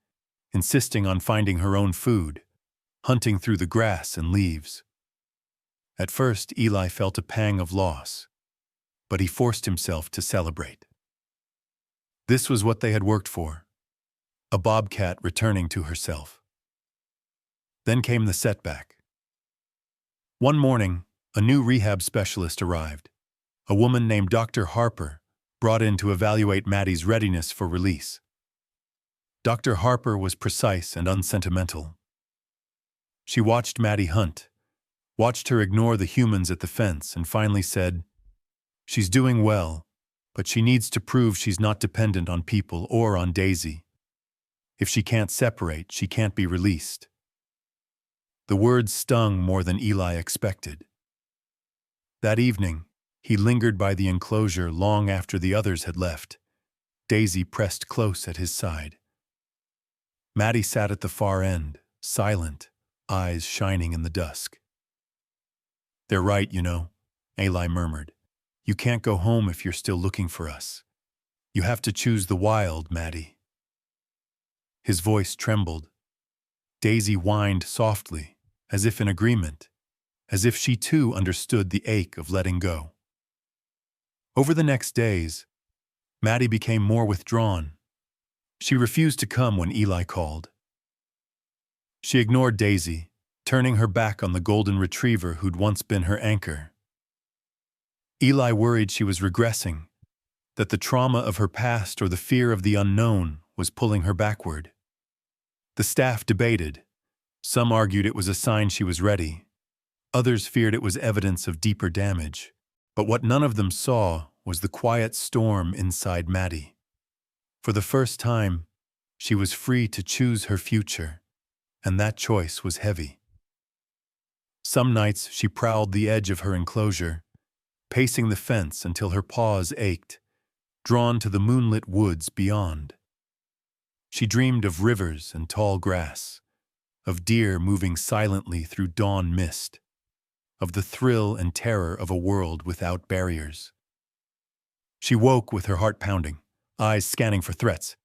A: insisting on finding her own food, hunting through the grass and leaves. At first, Eli felt a pang of loss, but he forced himself to celebrate. This was what they had worked for, a bobcat returning to herself. Then came the setback. One morning, a new rehab specialist arrived, a woman named Dr. Harper, brought in to evaluate Maddie's readiness for release. Dr. Harper was precise and unsentimental. She watched Maddie hunt, watched her ignore the humans at the fence, and finally said, "She's doing well, but she needs to prove she's not dependent on people or on Daisy. If she can't separate, she can't be released." The words stung more than Eli expected. That evening, he lingered by the enclosure long after the others had left, Daisy pressed close at his side. Maddie sat at the far end, silent, eyes shining in the dusk. "They're right, you know," Eli murmured. "You can't go home if you're still looking for us. You have to choose the wild, Maddie." His voice trembled. Daisy whined softly, as if in agreement, as if she too understood the ache of letting go. Over the next days, Maddie became more withdrawn. She refused to come when Eli called. She ignored Daisy, turning her back on the golden retriever who'd once been her anchor. Eli worried she was regressing, that the trauma of her past or the fear of the unknown was pulling her backward. The staff debated. Some argued it was a sign she was ready. Others feared it was evidence of deeper damage. But what none of them saw was the quiet storm inside Maddie. For the first time, she was free to choose her future, and that choice was heavy. Some nights she prowled the edge of her enclosure, pacing the fence until her paws ached, drawn to the moonlit woods beyond. She dreamed of rivers and tall grass, of deer moving silently through dawn mist, of the thrill and terror of a world without barriers. She woke with her heart pounding, eyes scanning for threats,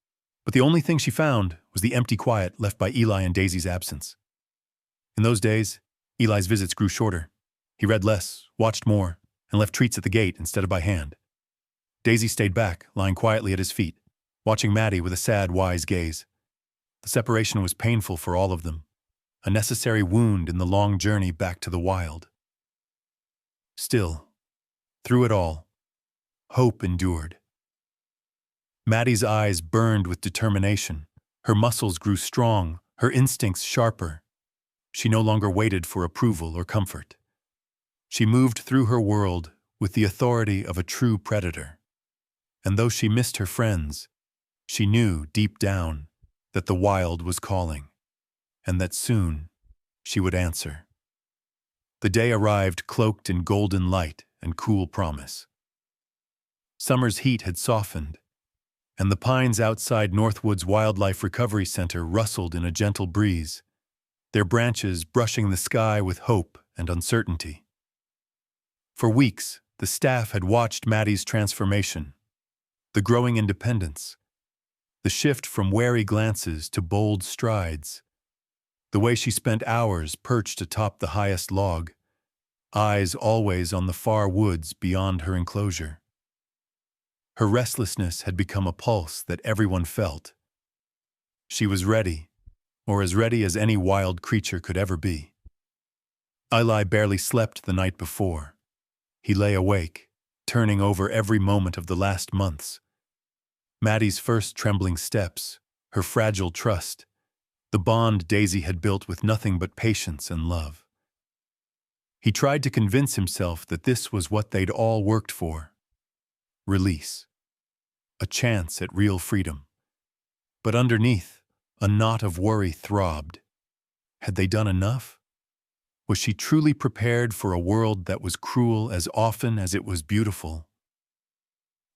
A: but the only thing she found was the empty quiet left by Eli and Daisy's absence. In those days, Eli's visits grew shorter. He read less, watched more, and left treats at the gate instead of by hand. Daisy stayed back, lying quietly at his feet, watching Maddie with a sad, wise gaze. The separation was painful for all of them, a necessary wound in the long journey back to the wild. Still, through it all, hope endured. Maddie's eyes burned with determination. Her muscles grew strong, her instincts sharper. She no longer waited for approval or comfort. She moved through her world with the authority of a true predator. And though she missed her friends, she knew deep down that the wild was calling. and that soon she would answer. The day arrived cloaked in golden light and cool promise. Summer's heat had softened, and the pines outside Northwood's Wildlife Recovery Center rustled in a gentle breeze, their branches brushing the sky with hope and uncertainty. For weeks, the staff had watched Maddie's transformation, the growing independence, the shift from wary glances to bold strides, the way she spent hours perched atop the highest log, eyes always on the far woods beyond her enclosure. Her restlessness had become a pulse that everyone felt. She was ready, or as ready as any wild creature could ever be. Eli barely slept the night before. He lay awake, turning over every moment of the last months. Maddie's first trembling steps, her fragile trust, the bond Daisy had built with nothing but patience and love. He tried to convince himself that this was what they'd all worked for. Release. A chance at real freedom. But underneath, a knot of worry throbbed. Had they done enough? Was she truly prepared for a world that was cruel as often as it was beautiful?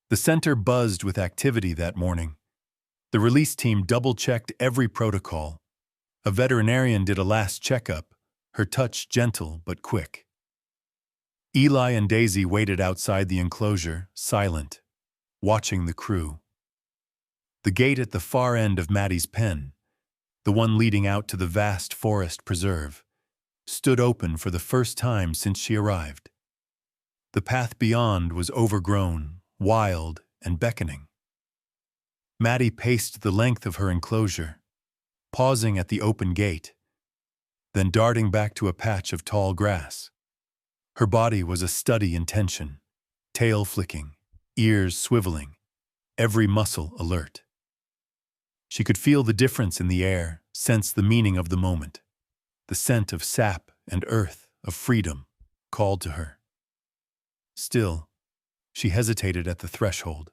A: The center buzzed with activity that morning. The release team double-checked every protocol. A veterinarian did a last checkup, her touch gentle but quick. Eli and Daisy waited outside the enclosure, silent, watching the crew. The gate at the far end of Maddie's pen, the one leading out to the vast forest preserve, stood open for the first time since she arrived. The path beyond was overgrown, wild, and beckoning. Maddie paced the length of her enclosure, pausing at the open gate, then darting back to a patch of tall grass. Her body was a study in tension, tail flicking, ears swiveling, every muscle alert. She could feel the difference in the air, sense the meaning of the moment. The scent of sap and earth, of freedom, called to her. Still, she hesitated at the threshold,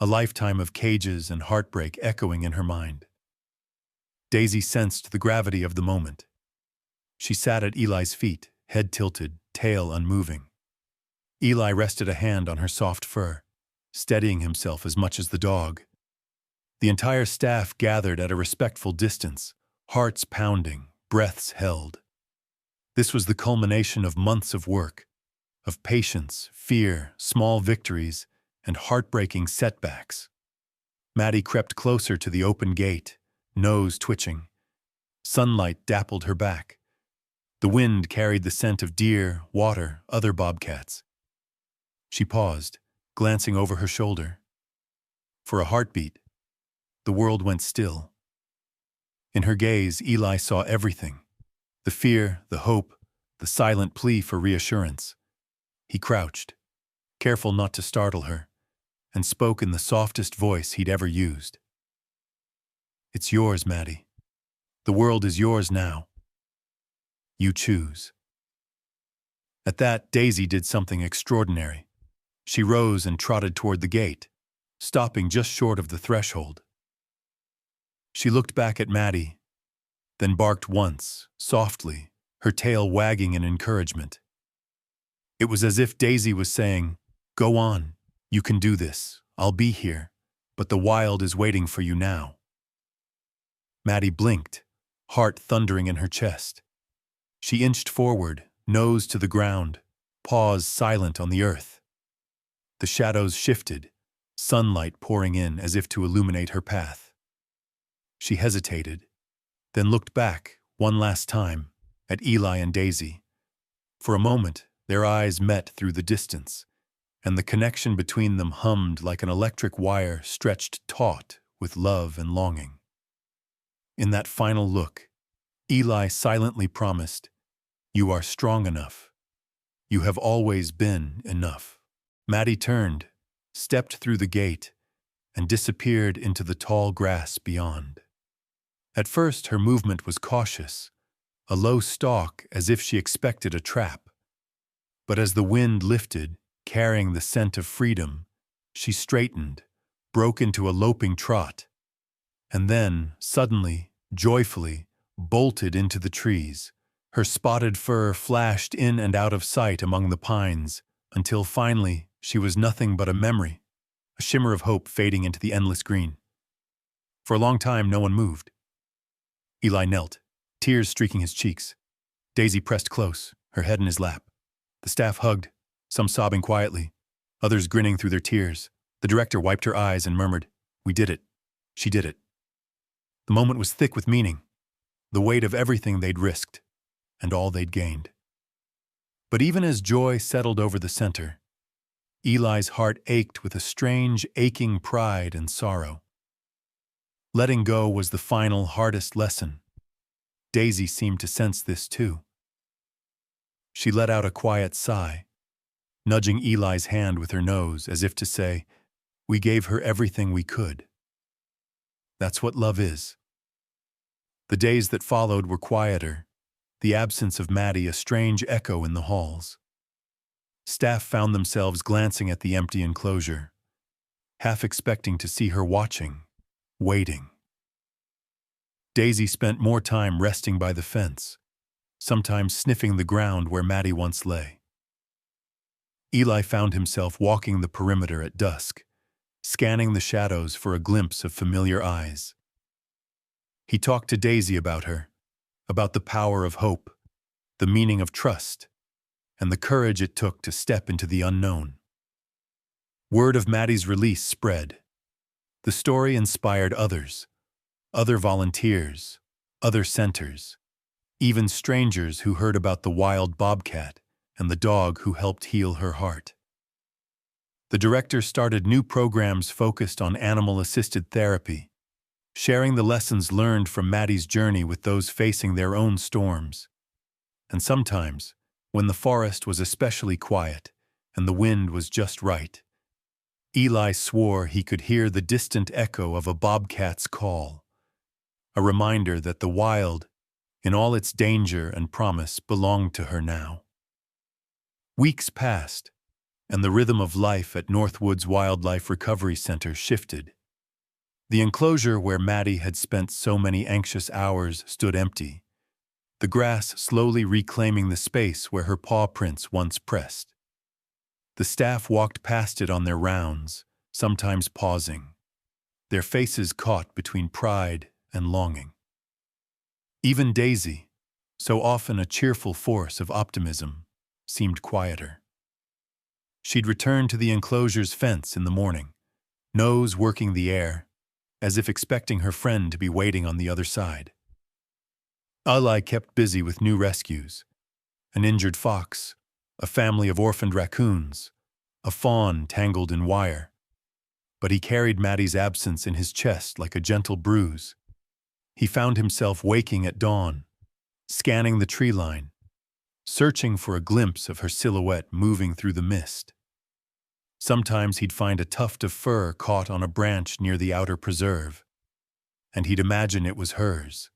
A: a lifetime of cages and heartbreak echoing in her mind. Daisy sensed the gravity of the moment. She sat at Eli's feet, head tilted, tail unmoving. Eli rested a hand on her soft fur, steadying himself as much as the dog. The entire staff gathered at a respectful distance, hearts pounding, breaths held. This was the culmination of months of work, of patience, fear, small victories, and heartbreaking setbacks. Maddie crept closer to the open gate, nose twitching. Sunlight dappled her back. The wind carried the scent of deer, water, other bobcats. She paused, glancing over her shoulder. For a heartbeat, the world went still. In her gaze, Eli saw everything. The fear, the hope, the silent plea for reassurance. He crouched, careful not to startle her, and spoke in the softest voice he'd ever used. "It's yours, Maddie. The world is yours now. You choose." At that, Daisy did something extraordinary. She rose and trotted toward the gate, stopping just short of the threshold. She looked back at Maddie, then barked once, softly, her tail wagging in encouragement. It was as if Daisy was saying, "Go on, you can do this, I'll be here, but the wild is waiting for you now." Maddie blinked, heart thundering in her chest. She inched forward, nose to the ground, paws silent on the earth. The shadows shifted, sunlight pouring in as if to illuminate her path. She hesitated, then looked back, one last time, at Eli and Daisy. For a moment, their eyes met through the distance, and the connection between them hummed like an electric wire stretched taut with love and longing. In that final look, Eli silently promised, "You are strong enough. You have always been enough." Maddie turned, stepped through the gate, and disappeared into the tall grass beyond. At first, her movement was cautious, a low stalk as if she expected a trap. But as the wind lifted, carrying the scent of freedom, she straightened, broke into a loping trot, and then, suddenly, joyfully, bolted into the trees. Her spotted fur flashed in and out of sight among the pines, until finally she was nothing but a memory, a shimmer of hope fading into the endless green. For a long time no one moved. Eli knelt, tears streaking his cheeks. Daisy pressed close, her head in his lap. The staff hugged, some sobbing quietly, others grinning through their tears. The director wiped her eyes and murmured, "We did it. She did it." The moment was thick with meaning, the weight of everything they'd risked, and all they'd gained. But even as joy settled over the center, Eli's heart ached with a strange, aching pride and sorrow. Letting go was the final, hardest lesson. Daisy seemed to sense this too. She let out a quiet sigh, nudging Eli's hand with her nose as if to say, "We gave her everything we could." That's what love is. The days that followed were quieter, the absence of Maddie a strange echo in the halls. Staff found themselves glancing at the empty enclosure, half expecting to see her watching, waiting. Daisy spent more time resting by the fence, sometimes sniffing the ground where Maddie once lay. Eli found himself walking the perimeter at dusk, scanning the shadows for a glimpse of familiar eyes. He talked to Daisy about her, about the power of hope, the meaning of trust, and the courage it took to step into the unknown. Word of Maddie's release spread. The story inspired others, other volunteers, other centers, even strangers who heard about the wild bobcat and the dog who helped heal her heart. The director started new programs focused on animal-assisted therapy, sharing the lessons learned from Maddie's journey with those facing their own storms. And sometimes, when the forest was especially quiet and the wind was just right, Eli swore he could hear the distant echo of a bobcat's call, a reminder that the wild, in all its danger and promise, belonged to her now. Weeks passed, and the rhythm of life at Northwoods Wildlife Recovery Center shifted. The enclosure where Maddie had spent so many anxious hours stood empty, the grass slowly reclaiming the space where her paw prints once pressed. The staff walked past it on their rounds, sometimes pausing, their faces caught between pride and longing. Even Daisy, so often a cheerful force of optimism, seemed quieter. She'd return to the enclosure's fence in the morning, nose working the air, as if expecting her friend to be waiting on the other side. Eli kept busy with new rescues, an injured fox, a family of orphaned raccoons, a fawn tangled in wire. But he carried Maddie's absence in his chest like a gentle bruise. He found himself waking at dawn, scanning the tree line, searching for a glimpse of her silhouette moving through the mist. Sometimes he'd find a tuft of fur caught on a branch near the outer preserve, and he'd imagine it was hers,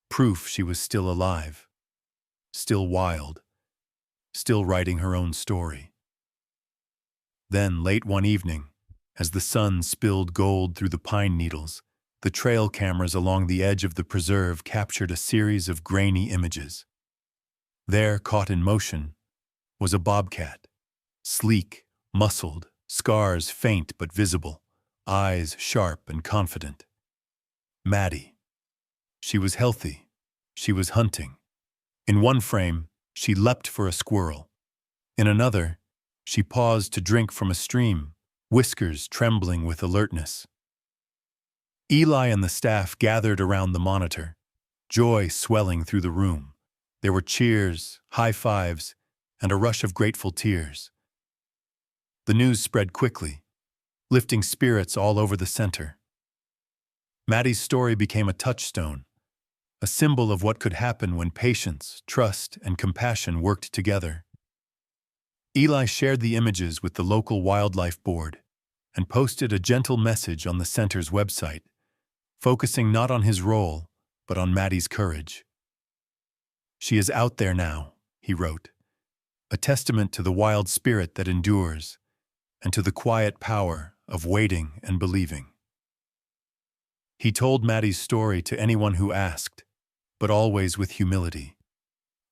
A: proof she was still alive, still wild, still writing her own story. Then, late one evening, as the sun spilled gold through the pine needles, the trail cameras along the edge of the preserve captured a series of grainy images. There, caught in motion, was a bobcat, sleek, muscled, scars faint but visible, eyes sharp and confident. Maddie. She was healthy. She was hunting. In one frame, she leapt for a squirrel. In another, she paused to drink from a stream, whiskers trembling with alertness. Eli and the staff gathered around the monitor, joy swelling through the room. There were cheers, high fives, and a rush of grateful tears. The news spread quickly, lifting spirits all over the center. Maddie's story became a touchstone, a symbol of what could happen when patience, trust, and compassion worked together. Eli shared the images with the local wildlife board and posted a gentle message on the center's website, focusing not on his role, but on Maddie's courage. "She is out there now," he wrote, "a testament to the wild spirit that endures, and to the quiet power of waiting and believing." He told Maddie's story to anyone who asked, but always with humility.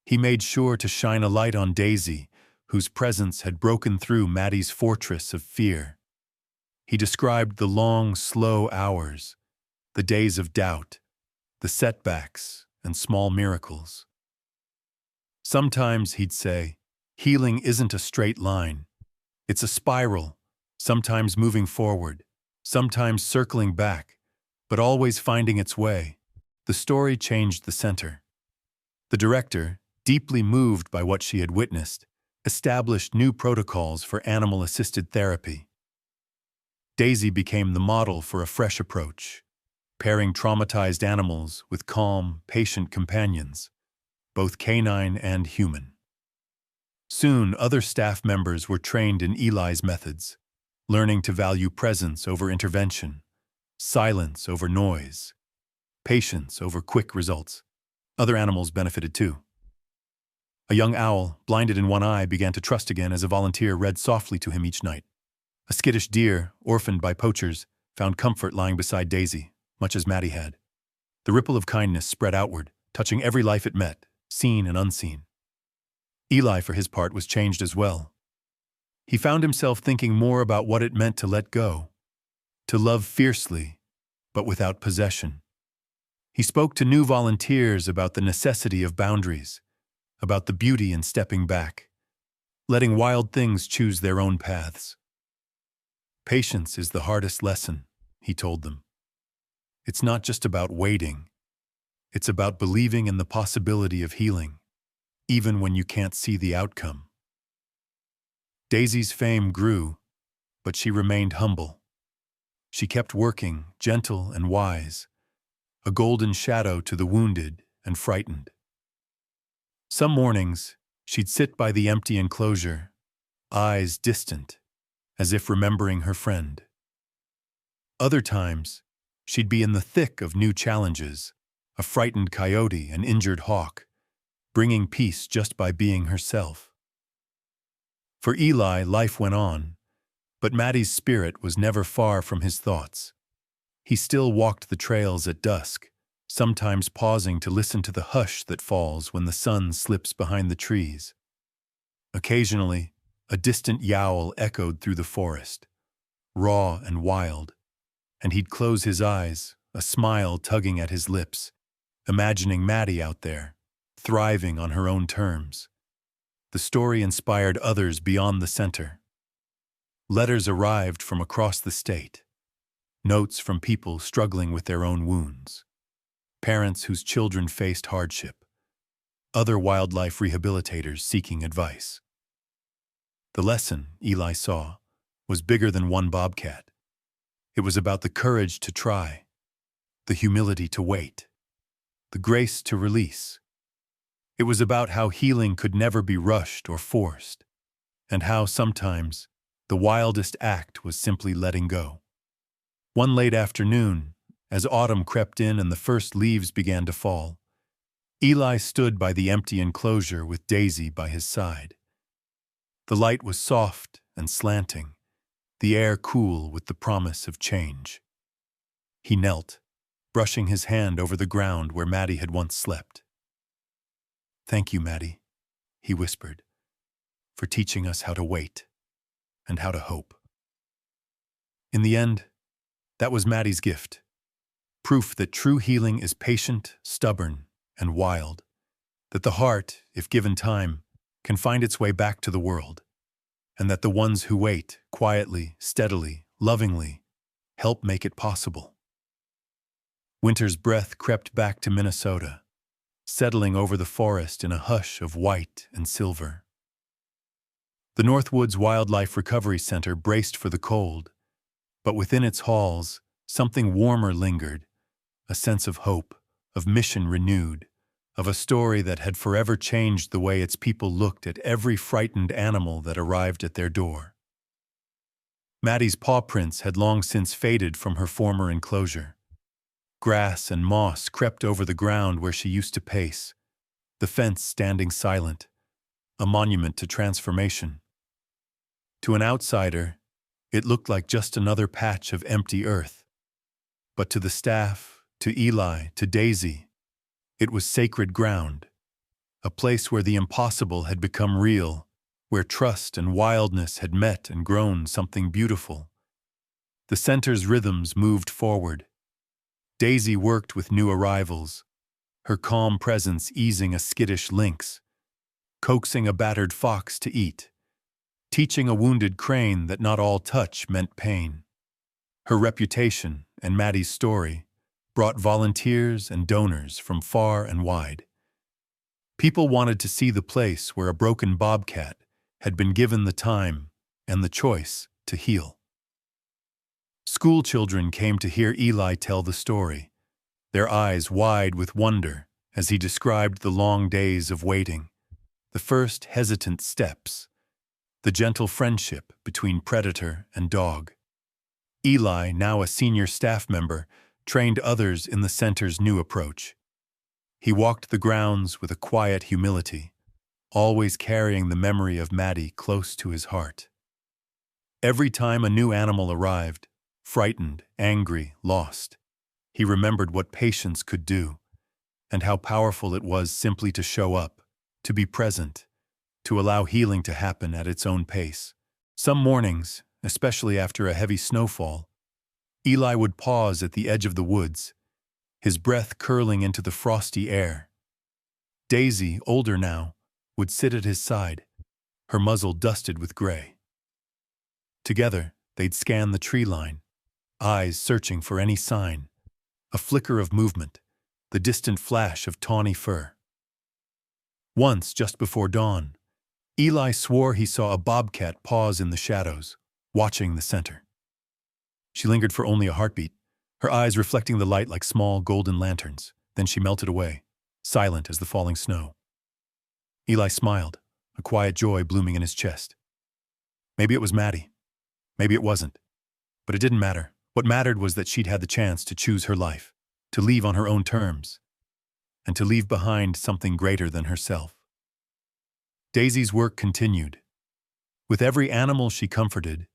A: He made sure to shine a light on Daisy, whose presence had broken through Maddie's fortress of fear. He described the long, slow hours, the days of doubt, the setbacks, and small miracles. Sometimes, he'd say, healing isn't a straight line. It's a spiral, sometimes moving forward, sometimes circling back, but always finding its way. The story changed the center. The director, deeply moved by what she had witnessed, established new protocols for animal-assisted therapy. Daisy became the model for a fresh approach, pairing traumatized animals with calm, patient companions, both canine and human. Soon, other staff members were trained in Eli's methods, learning to value presence over intervention, silence over noise, patience over quick results. Other animals benefited too. A young owl, blinded in one eye, began to trust again as a volunteer read softly to him each night. A skittish deer, orphaned by poachers, found comfort lying beside Daisy, much as Maddie had. The ripple of kindness spread outward, touching every life it met, seen and unseen. Eli, for his part, was changed as well. He found himself thinking more about what it meant to let go, to love fiercely, but without possession. He spoke to new volunteers about the necessity of boundaries, about the beauty in stepping back, letting wild things choose their own paths. Patience is the hardest lesson, he told them. It's not just about waiting. It's about believing in the possibility of healing, even when you can't see the outcome. Daisy's fame grew, but she remained humble. She kept working, gentle and wise, a golden shadow to the wounded and frightened. Some mornings, she'd sit by the empty enclosure, eyes distant, as if remembering her friend. Other times, she'd be in the thick of new challenges, a frightened coyote, an injured hawk, bringing peace just by being herself. For Eli, life went on, but Maddie's spirit was never far from his thoughts. He still walked the trails at dusk, sometimes pausing to listen to the hush that falls when the sun slips behind the trees. Occasionally, a distant yowl echoed through the forest, raw and wild, and he'd close his eyes, a smile tugging at his lips, imagining Maddie out there, thriving on her own terms. The story inspired others beyond the center. Letters arrived from across the state, notes from people struggling with their own wounds, parents whose children faced hardship, other wildlife rehabilitators seeking advice. The lesson, Eli saw, was bigger than one bobcat. It was about the courage to try, the humility to wait, the grace to release. It was about how healing could never be rushed or forced, and how sometimes the wildest act was simply letting go. One late afternoon, as autumn crept in and the first leaves began to fall, Eli stood by the empty enclosure with Daisy by his side. The light was soft and slanting, the air cool with the promise of change. He knelt, brushing his hand over the ground where Maddie had once slept. "Thank you, Maddie," he whispered, "for teaching us how to wait and how to hope." In the end, that was Maddie's gift. Proof that true healing is patient, stubborn, and wild. That the heart, if given time, can find its way back to the world. And that the ones who wait, quietly, steadily, lovingly, help make it possible. Winter's breath crept back to Minnesota, settling over the forest in a hush of white and silver. The Northwoods Wildlife Recovery Center braced for the cold, but within its halls, something warmer lingered, a sense of hope, of mission renewed, of a story that had forever changed the way its people looked at every frightened animal that arrived at their door. Maddie's paw prints had long since faded from her former enclosure. Grass and moss crept over the ground where she used to pace, the fence standing silent, a monument to transformation. To an outsider, it looked like just another patch of empty earth. But to the staff, to Eli, to Daisy, It was sacred ground, a place where the impossible had become real, where trust and wildness had met and grown something beautiful. The center's rhythms moved forward. Daisy worked with new arrivals, her calm presence easing a skittish lynx, coaxing a battered fox to eat, teaching a wounded crane that not all touch meant pain. Her reputation and Maddie's story brought volunteers and donors from far and wide. People wanted to see the place where a broken bobcat had been given the time and the choice to heal. School children came to hear Eli tell the story, their eyes wide with wonder as he described the long days of waiting, the first hesitant steps, the gentle friendship between predator and dog. Eli, now a senior staff member, trained others in the center's new approach. He walked the grounds with a quiet humility, always carrying the memory of Maddie close to his heart. Every time a new animal arrived, frightened, angry, lost, he remembered what patience could do, and how powerful it was simply to show up, to be present, to allow healing to happen at its own pace. Some mornings, especially after a heavy snowfall, Eli would pause at the edge of the woods, his breath curling into the frosty air. Daisy, older now, would sit at his side, her muzzle dusted with gray. Together, they'd scan the tree line, eyes searching for any sign, a flicker of movement, the distant flash of tawny fur. Once, just before dawn, Eli swore he saw a bobcat pause in the shadows, watching the center. She lingered for only a heartbeat, her eyes reflecting the light like small golden lanterns. Then she melted away, silent as the falling snow. Eli smiled, a quiet joy blooming in his chest. Maybe it was Maddie. Maybe it wasn't. But it didn't matter. What mattered was that she'd had the chance to choose her life, to leave on her own terms, and to leave behind something greater than herself. Daisy's work continued. With every animal she comforted,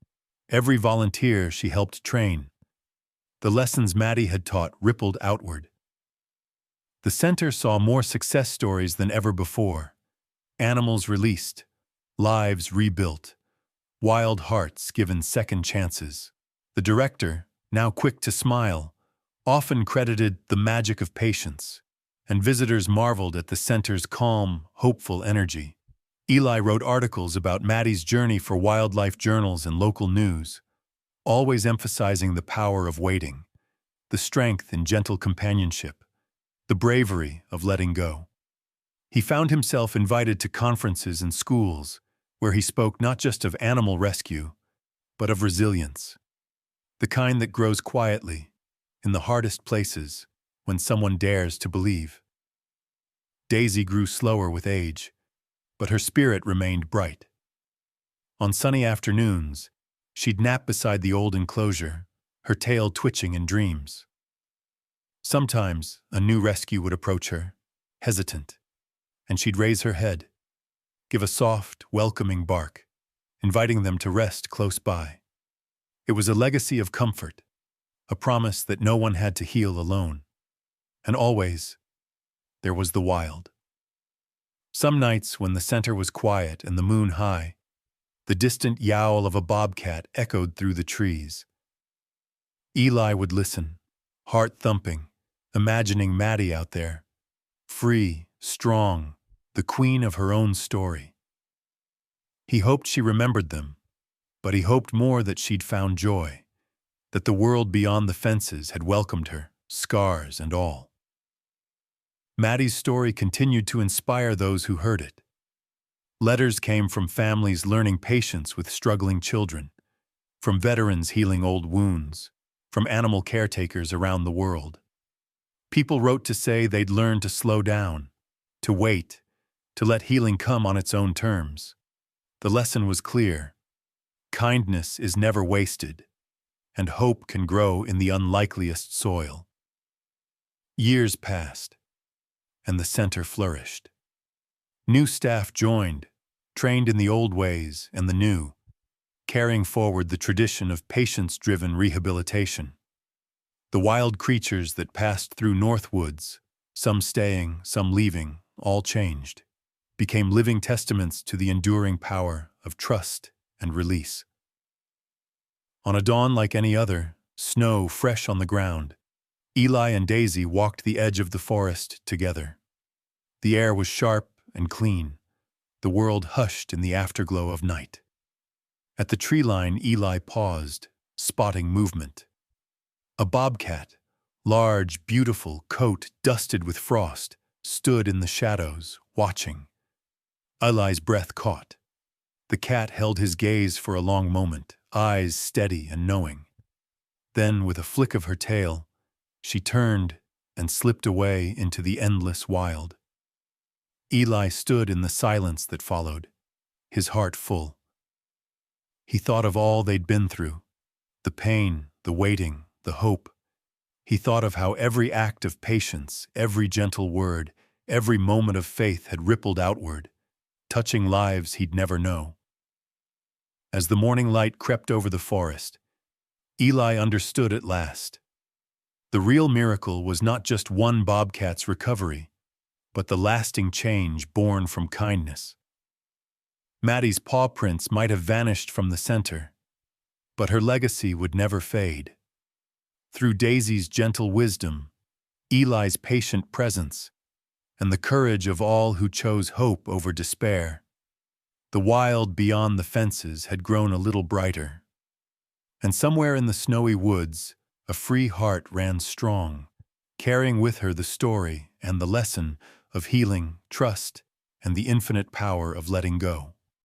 A: every volunteer she helped train, the lessons Maddie had taught rippled outward. The center saw more success stories than ever before. Animals released, lives rebuilt, wild hearts given second chances. The director, now quick to smile, often credited the magic of patience, and visitors marveled at the center's calm, hopeful energy. Eli wrote articles about Maddie's journey for wildlife journals and local news, always emphasizing the power of waiting, the strength in gentle companionship, the bravery of letting go. He found himself invited to conferences and schools where he spoke not just of animal rescue, but of resilience, the kind that grows quietly, in the hardest places, when someone dares to believe. Daisy grew slower with age, but her spirit remained bright. On sunny afternoons, she'd nap beside the old enclosure, her tail twitching in dreams. Sometimes a new rescue would approach her, hesitant, and she'd raise her head, give a soft, welcoming bark, inviting them to rest close by. It was a legacy of comfort, a promise that no one had to heal alone. And always, there was the wild. Some nights when the center was quiet and the moon high, the distant yowl of a bobcat echoed through the trees. Eli would listen, heart thumping, imagining Maddie out there, free, strong, the queen of her own story. He hoped she remembered them, but he hoped more that she'd found joy, that the world beyond the fences had welcomed her, scars and all. Maddie's story continued to inspire those who heard it. Letters came from families learning patience with struggling children, from veterans healing old wounds, from animal caretakers around the world. People wrote to say they'd learned to slow down, to wait, to let healing come on its own terms. The lesson was clear. Kindness is never wasted, and hope can grow in the unlikeliest soil. Years passed, and the center flourished. New staff joined, trained in the old ways and the new, carrying forward the tradition of patience-driven rehabilitation. The wild creatures that passed through Northwoods, some staying, some leaving, all changed, became living testaments to the enduring power of trust and release. On a dawn like any other, snow fresh on the ground, Eli and Daisy walked the edge of the forest together. The air was sharp and clean, the world hushed in the afterglow of night. At the tree line, Eli paused, spotting movement. A bobcat, large, beautiful, coat dusted with frost, stood in the shadows, watching. Eli's breath caught. The cat held his gaze for a long moment, eyes steady and knowing. Then, with a flick of her tail, she turned and slipped away into the endless wild. Eli stood in the silence that followed, his heart full. He thought of all they'd been through, the pain, the waiting, the hope. He thought of how every act of patience, every gentle word, every moment of faith had rippled outward, touching lives he'd never know. As the morning light crept over the forest, Eli understood at last. The real miracle was not just one bobcat's recovery, but the lasting change born from kindness. Maddie's paw prints might have vanished from the center, but her legacy would never fade. Through Daisy's gentle wisdom, Eli's patient presence, and the courage of all who chose hope over despair, the wild beyond the fences had grown a little brighter. And somewhere in the snowy woods, a free heart ran strong, carrying with her the story and the lesson of healing, trust, and the infinite power of letting go.